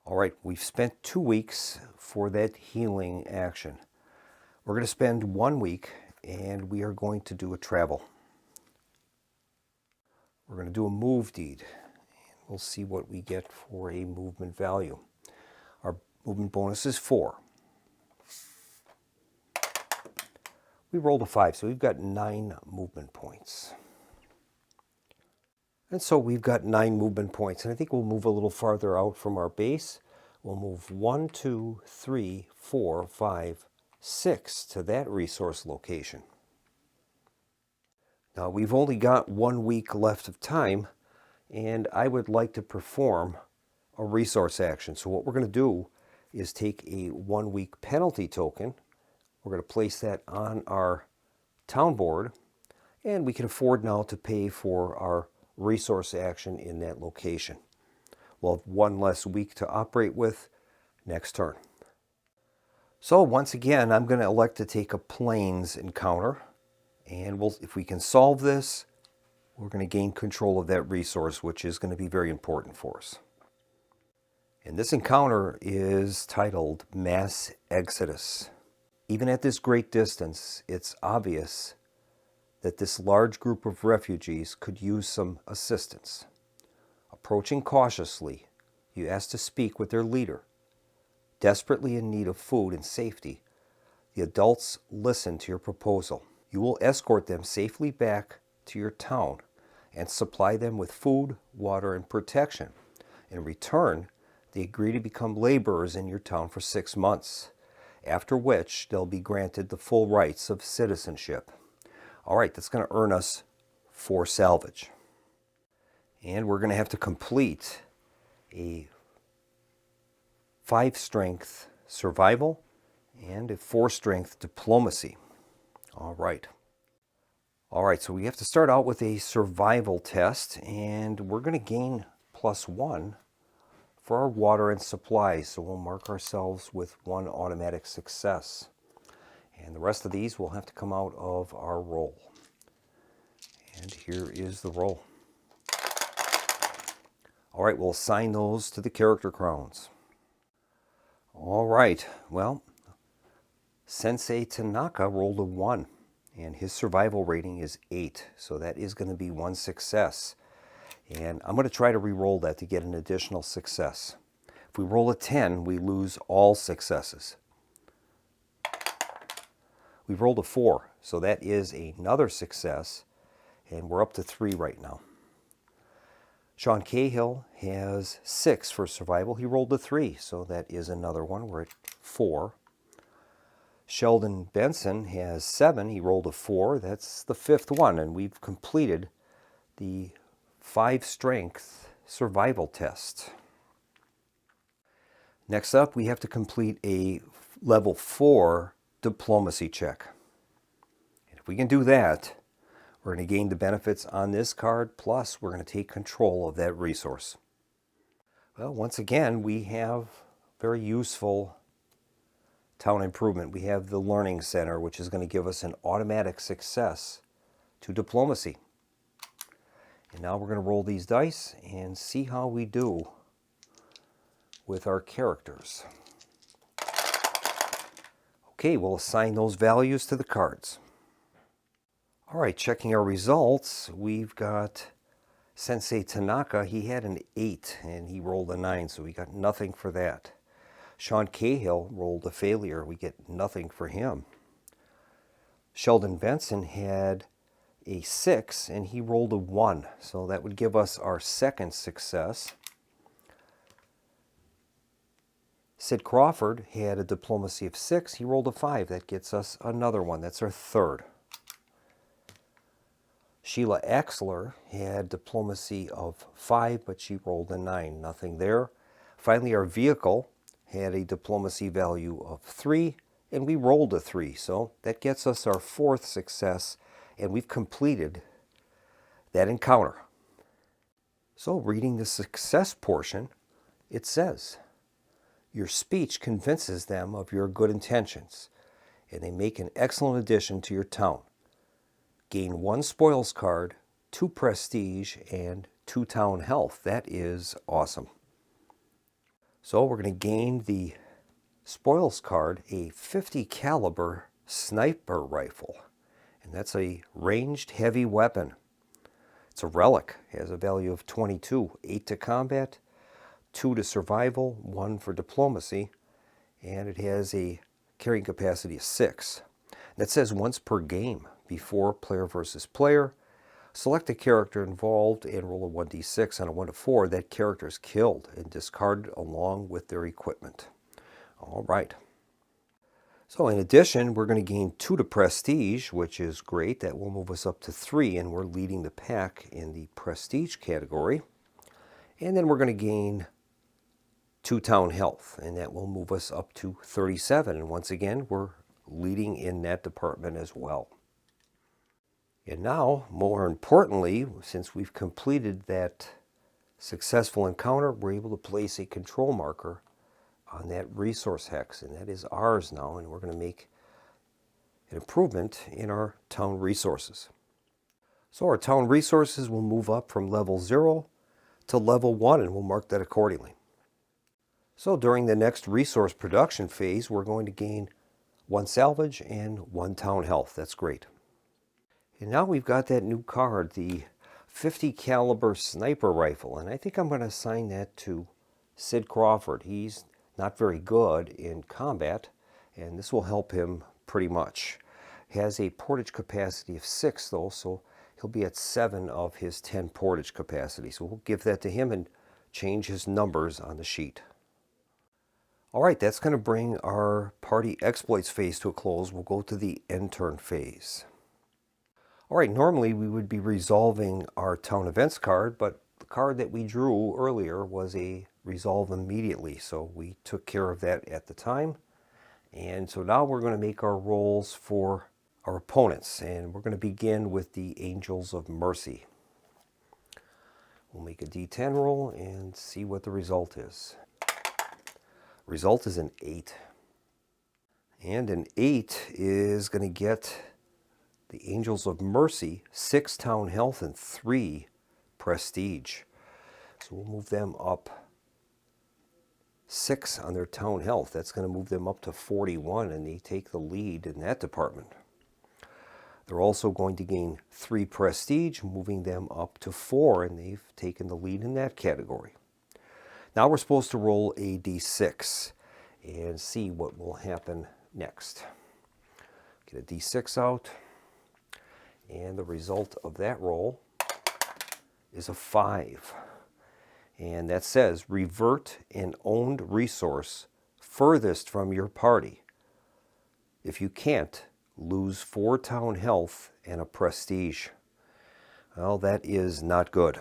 All right, we've spent 2 weeks for that healing action. We're going to spend 1 week and we are going to do a travel. We're going to do a move deed. We'll see what we get for a movement value. Our movement bonus is 4. We rolled a 5, so we've got 9 movement points. And so we've got 9 movement points, and I think we'll move a little farther out from our base. We'll move 1, 2, 3, 4, 5, 6 to that resource location. Now we've only got 1 week left of time, and I would like to perform a resource action. So what we're going to do is take a 1 week penalty token. We're going to place that on our town board, and we can afford now to pay for our resource action in that location. We'll have 1 less week to operate with next turn. So once again, I'm going to elect to take a plains encounter, and if we can solve this, we're going to gain control of that resource, which is going to be very important for us. And this encounter is titled Mass Exodus. Even at this great distance, it's obvious that this large group of refugees could use some assistance. Approaching cautiously, you ask to speak with their leader. Desperately in need of food and safety, the adults listen to your proposal. You will escort them safely back to your town and supply them with food, water, and protection. In return, they agree to become laborers in your town for 6 months, after which they'll be granted the full rights of citizenship. All right, that's going to earn us 4 salvage. And we're going to have to complete a 5 strength survival and a 4 strength diplomacy. All right. All right, so we have to start out with a survival test, and we're going to gain +1 for our water and supplies. So we'll mark ourselves with 1 automatic success. And the rest of these will have to come out of our roll. And here is the roll. All right, we'll assign those to the character crowns. All right, well, Sensei Tanaka rolled a 1, and his survival rating is 8, so that is going to be 1 success. And I'm going to try to re-roll that to get an additional success. If we roll a 10, we lose all successes. We've rolled a 4, so that is another success, and we're up to 3 right now. Sean Cahill has 6 for survival. He rolled a 3, so that is another one. We're at 4. Sheldon Benson has 7. He rolled a 4. That's the 5th one, and we've completed the 5 strength survival test. Next up, we have to complete a level 4 diplomacy check. And if we can do that, we're going to gain the benefits on this card, plus we're going to take control of that resource. Well, once again, we have very useful town improvement. We have the Learning Center, which is going to give us an automatic success to diplomacy. And now we're going to roll these dice and see how we do with our characters. Okay, we'll assign those values to the cards. All right, checking our results, we've got Sensei Tanaka. He had an 8 and he rolled a 9, so we got nothing for that. Sean Cahill rolled a failure. We get nothing for him. Sheldon Benson had a 6 and he rolled a 1, so that would give us our 2nd success. Sid Crawford had a diplomacy of 6. He rolled a 5. That gets us another one. That's our 3rd. Sheila Axler had diplomacy of 5, but she rolled a 9. Nothing there. Finally, our vehicle had a diplomacy value of 3, and we rolled a 3. So that gets us our 4th success, and we've completed that encounter. So reading the success portion, it says, your speech convinces them of your good intentions, and they make an excellent addition to your town. Gain 1 spoils card, 2 prestige, and 2 town health. That is awesome. So we're going to gain the spoils card, a 50 caliber sniper rifle. And that's a ranged heavy weapon. It's a relic. It has a value of 22, 8 to combat, 2 to survival, 1 for diplomacy, and it has a carrying capacity of 6. That says once per game, before player versus player, select a character involved and roll a 1d6 on a 1 to 4. That character is killed and discarded along with their equipment. All right. So in addition, we're going to gain 2 to prestige, which is great. That will move us up to 3, and we're leading the pack in the prestige category. And then we're going to gain 2 town health, and that will move us up to 37. And once again, we're leading in that department as well. And now, more importantly, since we've completed that successful encounter, we're able to place a control marker on that resource hex, and that is ours now, and we're going to make an improvement in our town resources. So our town resources will move up from level 0 to level 1, and we'll mark that accordingly. So during the next resource production phase, we're going to gain 1 salvage and 1 town health. That's great. And now we've got that new card, the 50 caliber sniper rifle, and I think I'm going to assign that to Sid Crawford. He's not very good in combat, and this will help him pretty much. He has a portage capacity of 6 though, so he'll be at 7 of his 10 portage capacity. So we'll give that to him and change his numbers on the sheet. All right, that's going to bring our party exploits phase to a close. We'll go to the end turn phase. All right, normally we would be resolving our town events card, but the card that we drew earlier was a resolve immediately, so we took care of that at the time. And so now we're going to make our rolls for our opponents, and we're going to begin with the Angels of Mercy. We'll make a D10 roll and see what the result is. Result is an 8. And an 8 is going to get the Angels of Mercy 6 town health and 3 prestige. So we'll move them up 6 on their town health. That's going to move them up to 41, and they take the lead in that department. They're also going to gain 3 prestige, moving them up to 4, and they've taken the lead in that category. Now we're supposed to roll a d6 and see what will happen next. Get a d6 out, and the result of that roll is a 5. And that says, revert an owned resource furthest from your party. If you can't, lose 4 town health and a prestige. Well, that is not good.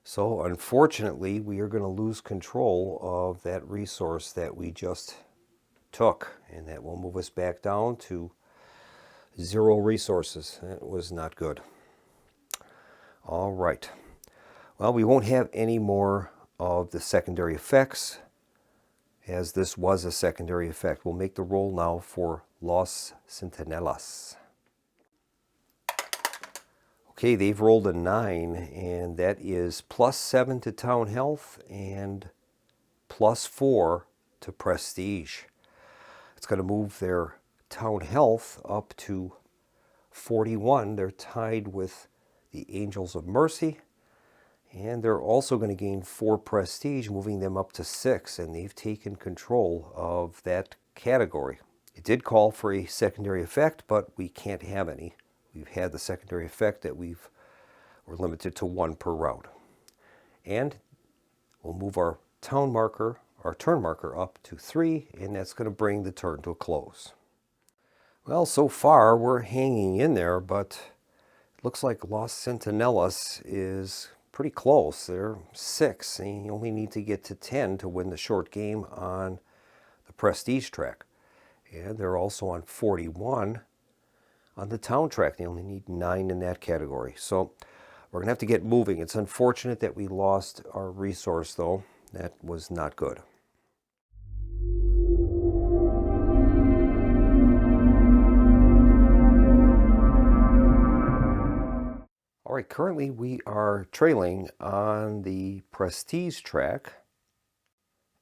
So unfortunately, we are going to lose control of that resource that we just took. And that will move us back down to 0 resources. That was not good. All right. Well, we won't have any more of the secondary effects, as this was a secondary effect. We'll make the roll now for Los Centinelas. Okay, they've rolled a 9, and that is +7 to town health and +4 to prestige. It's going to move their town health up to 41. They're tied with the Angels of Mercy. And they're also going to gain 4 prestige, moving them up to 6, and they've taken control of that category. It did call for a secondary effect, but we can't have any. We've had the secondary effect that we're limited to 1 per round. And we'll move our turn marker up to 3, and that's going to bring the turn to a close. Well, so far we're hanging in there, but it looks like Los Centinelas is pretty close. They're 6, and you only need to get to 10 to win the short game on the prestige track. And they're also on 41 on the town track. They only need 9 in that category. So we're going to have to get moving. It's unfortunate that we lost our resource, though. That was not good. All right, currently we are trailing on the prestige track,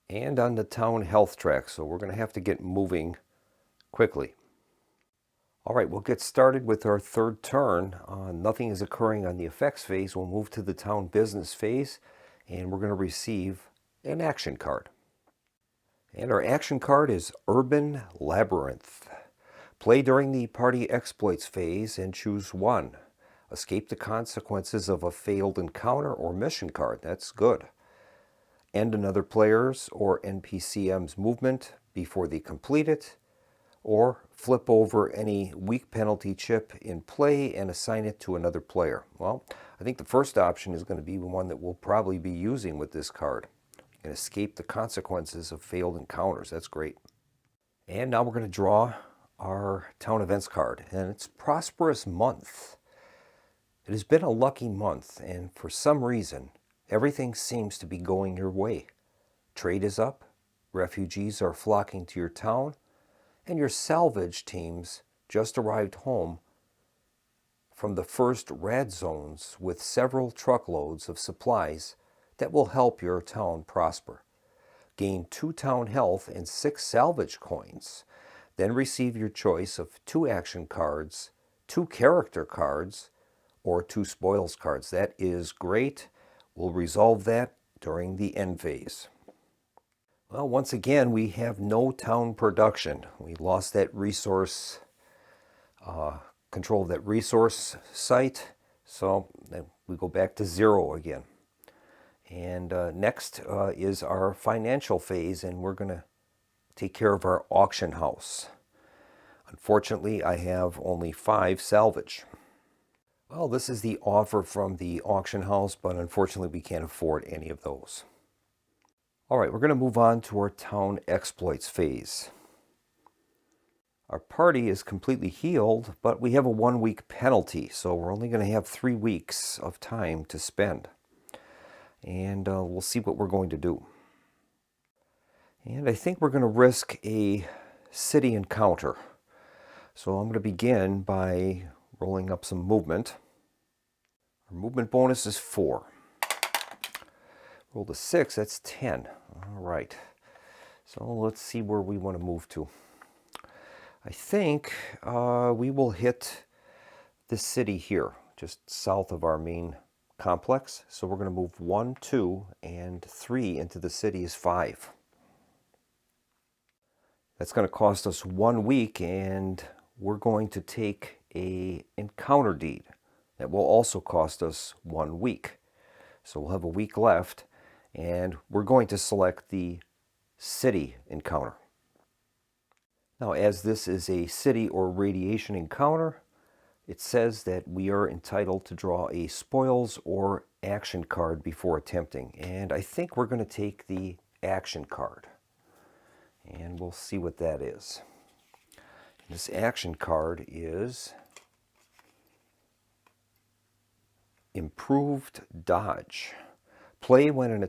and on the town health track, so we're going to have to get moving quickly. All right, we'll get started with our third turn. Nothing is occurring on the effects phase. We'll move to the town business phase, and we're going to receive an action card. And our action card is Urban Labyrinth. Play during the party exploits phase and choose one. Escape the consequences of a failed encounter or mission card. That's good. End another player's or NPCM's movement before they complete it, or flip over any weak penalty chip in play and assign it to another player. Well, I think the first option is going to be the one that we'll probably be using with this card. And escape the consequences of failed encounters. That's great. And now we're going to draw our town events card, and it's Prosperous Month. It has been a lucky month, and for some reason, everything seems to be going your way. Trade is up, refugees are flocking to your town, and your salvage teams just arrived home from the first red zones with several truckloads of supplies that will help your town prosper. Gain 2 town health and 6 salvage coins. Then receive your choice of 2 action cards, 2 character cards, or 2 spoils cards. That is great. We'll resolve that during the end phase. Well, once again, we have no town production. We lost that resource, control of that resource site, so we go back to 0 again. And next is our financial phase, and we're going to take care of our auction house. Unfortunately, I have only 5 salvage. Well, this is the offer from the auction house, but unfortunately we can't afford any of those. All right, we're going to move on to our town exploits phase. Our party is completely healed, but we have a 1-week penalty, so we're only going to have 3 weeks of time to spend. And we'll see what we're going to do. And I think we're going to risk a city encounter. So I'm going to begin by rolling up some movement. Our movement bonus is 4. Rolled a 6, that's 10. All right. So let's see where we want to move to. I think we will hit this city here, just south of our main complex. So we're going to move 1, 2, and 3 into the city is 5. That's going to cost us 1 week, and we're going to take a encounter deed. That will also cost us 1 week. So we'll have a week left, and we're going to select the city encounter. Now, as this is a city or radiation encounter, it says that we are entitled to draw a spoils or action card before attempting. And I think we're going to take the action card. And we'll see what that is. This action card is Improved Dodge. Play when an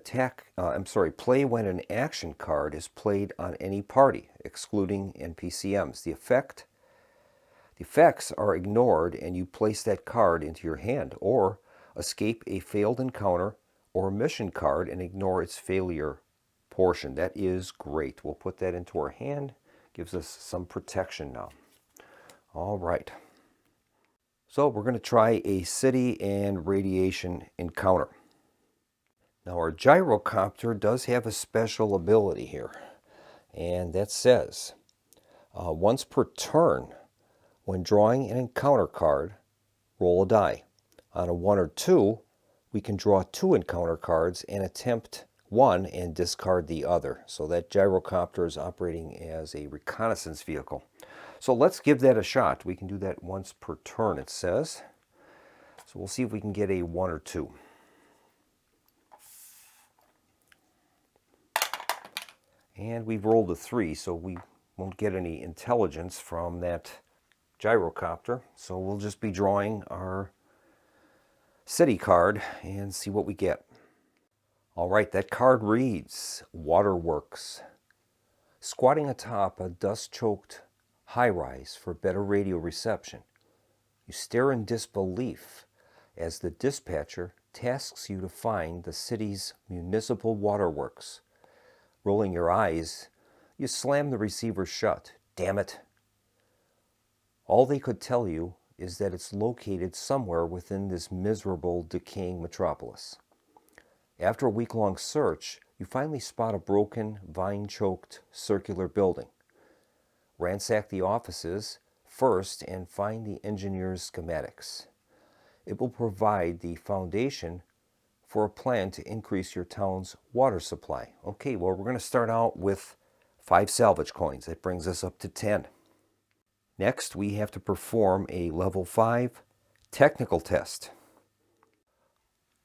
action card is played on any party, excluding NPCMs. The effects are ignored and you place that card into your hand, or escape a failed encounter or mission card and ignore its failure portion. That is great. We'll put that into our hand. Gives us some protection now. All right. So we're going to try a city and radiation encounter. Now our gyrocopter does have a special ability here, and that says once per turn, when drawing an encounter card, roll a die. On a 1 or 2, we can draw 2 encounter cards and attempt one and discard the other. So that gyrocopter is operating as a reconnaissance vehicle. So let's give that a shot. We can do that once per turn, it says. So we'll see if we can get a 1 or 2. And we've rolled a 3, so we won't get any intelligence from that gyrocopter. So we'll just be drawing our city card and see what we get. All right, that card reads Waterworks. Squatting atop a dust-choked high-rise for better radio reception, you stare in disbelief as the dispatcher tasks you to find the city's municipal waterworks. rolling your eyes, you slam the receiver shut. Damn it. All they could tell you is that it's located somewhere within this miserable, decaying metropolis. After a week-long search, you finally spot a broken, vine-choked, circular building. Ransack the offices first and find the engineer's schematics. It will provide the foundation for a plan to increase your town's water supply. Okay, well, we're going to start out with 5 salvage coins. That brings us up to 10. Next, we have to perform a level 5 technical test.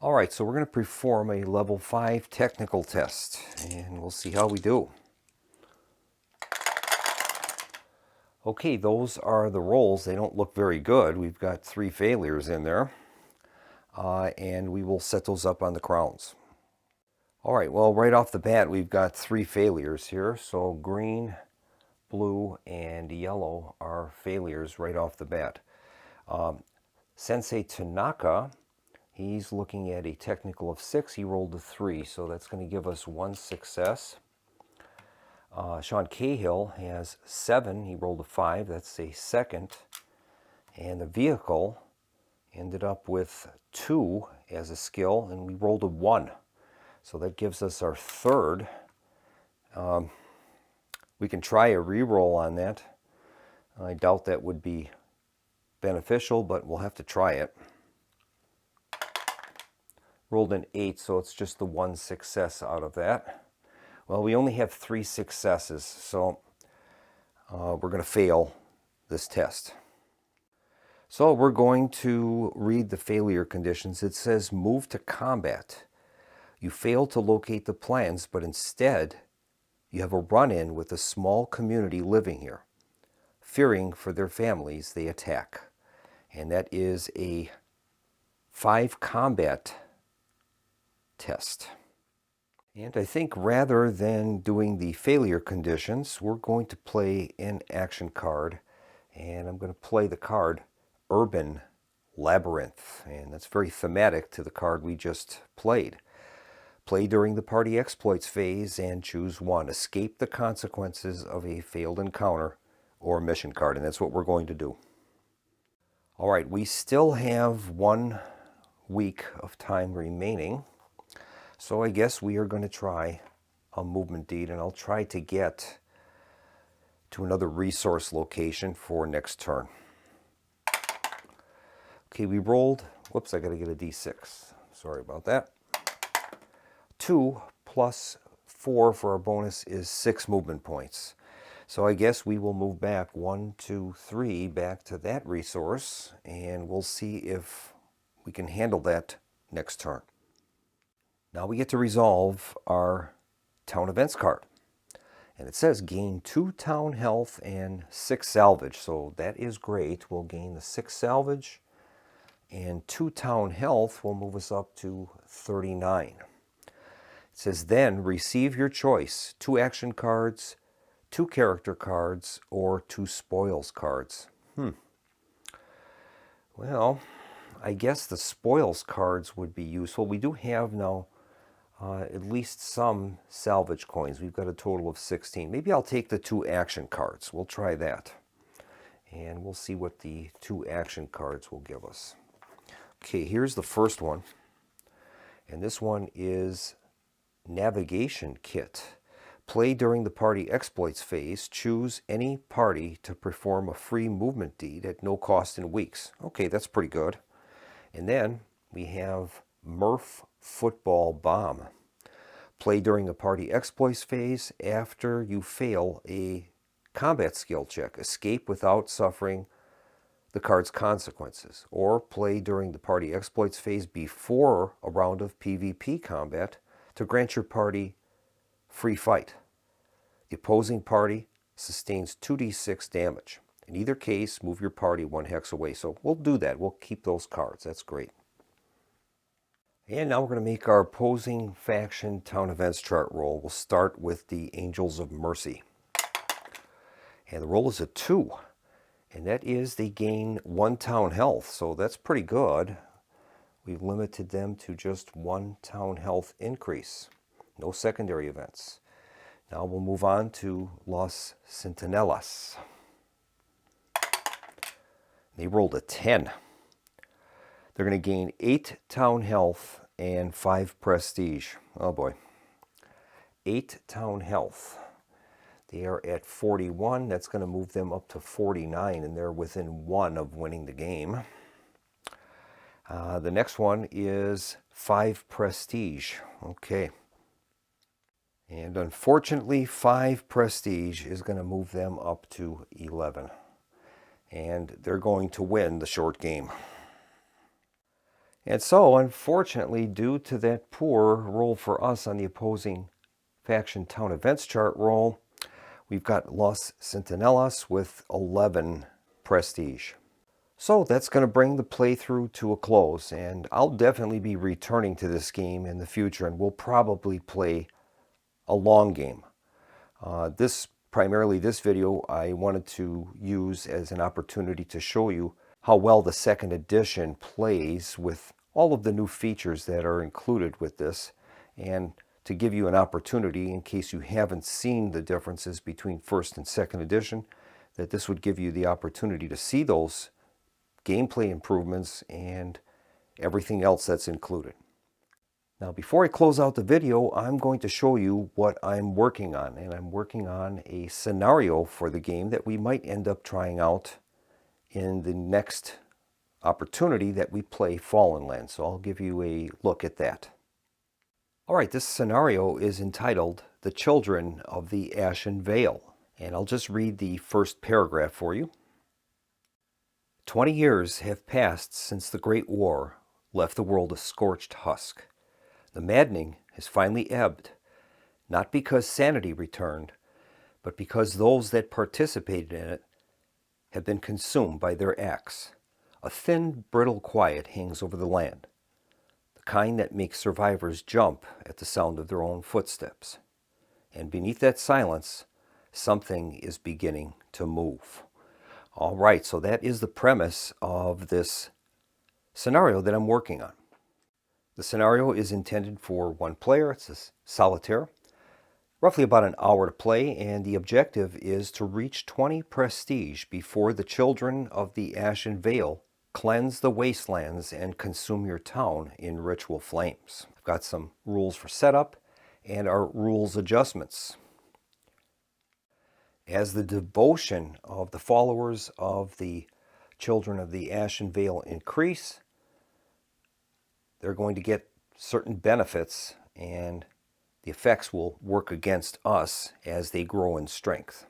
All right, so we're going to perform a level 5 technical test, and we'll see how we do. Okay, those are the rolls. They don't look very good. We've got 3 failures in there, and we will set those up on the crowns. All right, well, right off the bat, we've got 3 failures here. So green, blue, and yellow are failures right off the bat. Sensei Tanaka, he's looking at a technical of 6. He rolled a 3, so that's going to give us 1 success. Sean Cahill has 7. He rolled a 5. That's a second. And the vehicle ended up with 2 as a skill, and we rolled a 1. So that gives us our third. We can try a re-roll on that. I doubt that would be beneficial, but we'll have to try it. Rolled an 8, so it's just the 1 success out of that. Well, we only have 3 successes, so we're going to fail this test. So we're going to read the failure conditions. It says move to combat. You fail to locate the plans, but instead you have a run-in with a small community living here. Fearing for their families, they attack. And that is a 5 combat test. And I think rather than doing the failure conditions, we're going to play an action card. And I'm going to play the card Urban Labyrinth. And that's very thematic to the card we just played. Play during the party exploits phase and choose 1. Escape the consequences of a failed encounter or mission card. And that's what we're going to do. All right, we still have 1 week of time remaining. So I guess we are going to try a movement deed, and I'll try to get to another resource location for next turn. Okay, we rolled, whoops, I got to get a d6. Sorry about that. 2 plus 4 for our bonus is 6 movement points. So I guess we will move back 1, 2, 3 back to that resource, and we'll see if we can handle that next turn. Now we get to resolve our town events card. And it says gain 2 town health and 6 salvage. So that is great. We'll gain the 6 salvage, and 2 town health will move us up to 39. It says then receive your choice. 2 action cards, 2 character cards, or 2 spoils cards. Well, I guess the spoils cards would be useful. We do have now at least some salvage coins. We've got a total of 16. Maybe I'll take the 2 action cards. We'll try that. And we'll see what the 2 action cards will give us. Okay, here's the first one. And this one is Navigation Kit. Play during the party exploits phase. Choose any party to perform a free movement deed at no cost in weeks. Okay, that's pretty good. And then we have Murph Football Bomb. Play during the party exploits phase after you fail a combat skill check. Escape without suffering the card's consequences. Or play during the party exploits phase before a round of PvP combat to grant your party free fight. The opposing party sustains 2d6 damage. In either case, move your party 1 hex away. So we'll do that. We'll keep those cards. That's great. And now we're going to make our opposing faction town events chart roll. We'll start with the Angels of Mercy. And the roll is a 2. And that is they gain 1 town health. So that's pretty good. We've limited them to just 1 town health increase. No secondary events. Now we'll move on to Los Centinelas. They rolled a 10. They're going to gain 8 town health and 5 prestige. Oh boy. 8 town health. They are at 41. That's going to move them up to 49, and they're within 1 of winning the game. The next one is 5 prestige. Okay. And unfortunately, 5 prestige is going to move them up to 11. And they're going to win the short game. And so, unfortunately, due to that poor roll for us on the opposing faction town events chart roll, we've got Los Centinelas with 11 prestige. So that's going to bring the playthrough to a close, and I'll definitely be returning to this game in the future, and we'll probably play a long game. Primarily this video I wanted to use as an opportunity to show you how well the second edition plays with all of the new features that are included with this, and to give you an opportunity, in case you haven't seen the differences between first and second edition, that this would give you the opportunity to see those gameplay improvements and everything else that's included. Now, before I close out the video, I'm going to show you what I'm working on, and I'm working on a scenario for the game that we might end up trying out in the next opportunity that we play Fallen Lands. So I'll give you a look at that. All right, this scenario is entitled The Children of the Ashen Vale, and I'll just read the first paragraph for you. 20 years have passed since the Great War left the world a scorched husk. The maddening has finally ebbed, not because sanity returned, but because those that participated in it have been consumed by their acts. A thin, brittle quiet hangs over the land, the kind that makes survivors jump at the sound of their own footsteps. And beneath that silence, something is beginning to move. All right, so that is the premise of this scenario that I'm working on. The scenario is intended for one player. It's a solitaire. Roughly about an hour to play, and the objective is to reach 20 prestige before the children of the Ashen Vale cleanse the wastelands and consume your town in ritual flames. I've got some rules for setup and our rules adjustments. As the devotion of the followers of the children of the Ashen Vale increase, they're going to get certain benefits, and the effects will work against us as they grow in strength.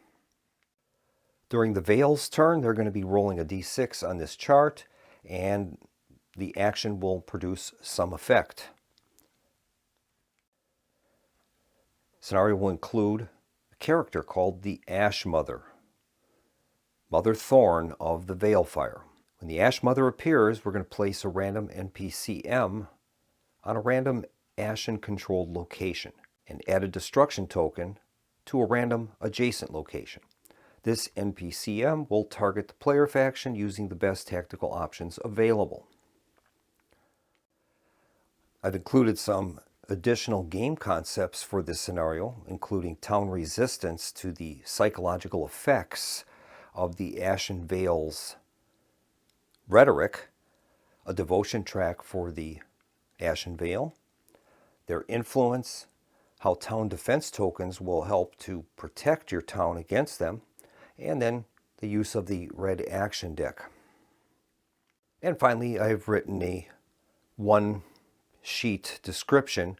During the Vale's turn, they're going to be rolling a d6 on this chart, and the action will produce some effect. Scenario will include a character called the Ash Mother, Mother Thorn of the Valefire. When the Ash Mother appears, we're going to place a random NPCM on a random Ashen-controlled location and add a destruction token to a random adjacent location. This NPCM will target the player faction using the best tactical options available. I've included some additional game concepts for this scenario, including town resistance to the psychological effects of the Ashen Vale's rhetoric, a devotion track for the Ashen Vale, their influence, how town defense tokens will help to protect your town against them, and then the use of the red action deck. And finally, I've written a one-sheet description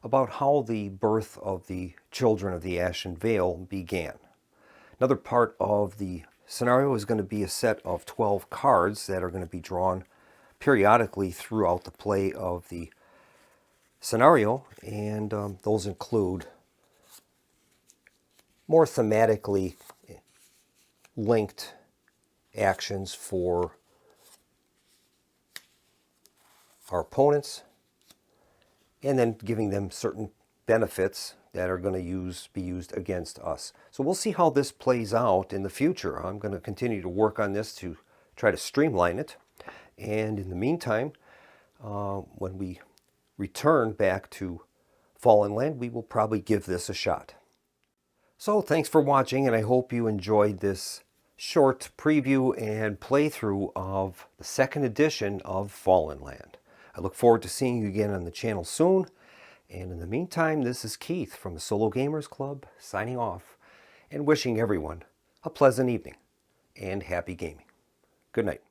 about how the birth of the children of the Ashen Vale began. Another part of the scenario is going to be a set of 12 cards that are going to be drawn periodically throughout the play of the scenario, and those include more thematically linked actions for our opponents, and then giving them certain benefits that are going to be used against us. So we'll see how this plays out in the future. I'm going to continue to work on this to try to streamline it. And in the meantime, when we return back to Fallen Land, we will probably give this a shot. So thanks for watching, and I hope you enjoyed this short preview and playthrough of the second edition of Fallen Land. I look forward to seeing you again on the channel soon. And in the meantime, this is Keith from the Solo Gamers Club signing off and wishing everyone a pleasant evening and happy gaming. Good night.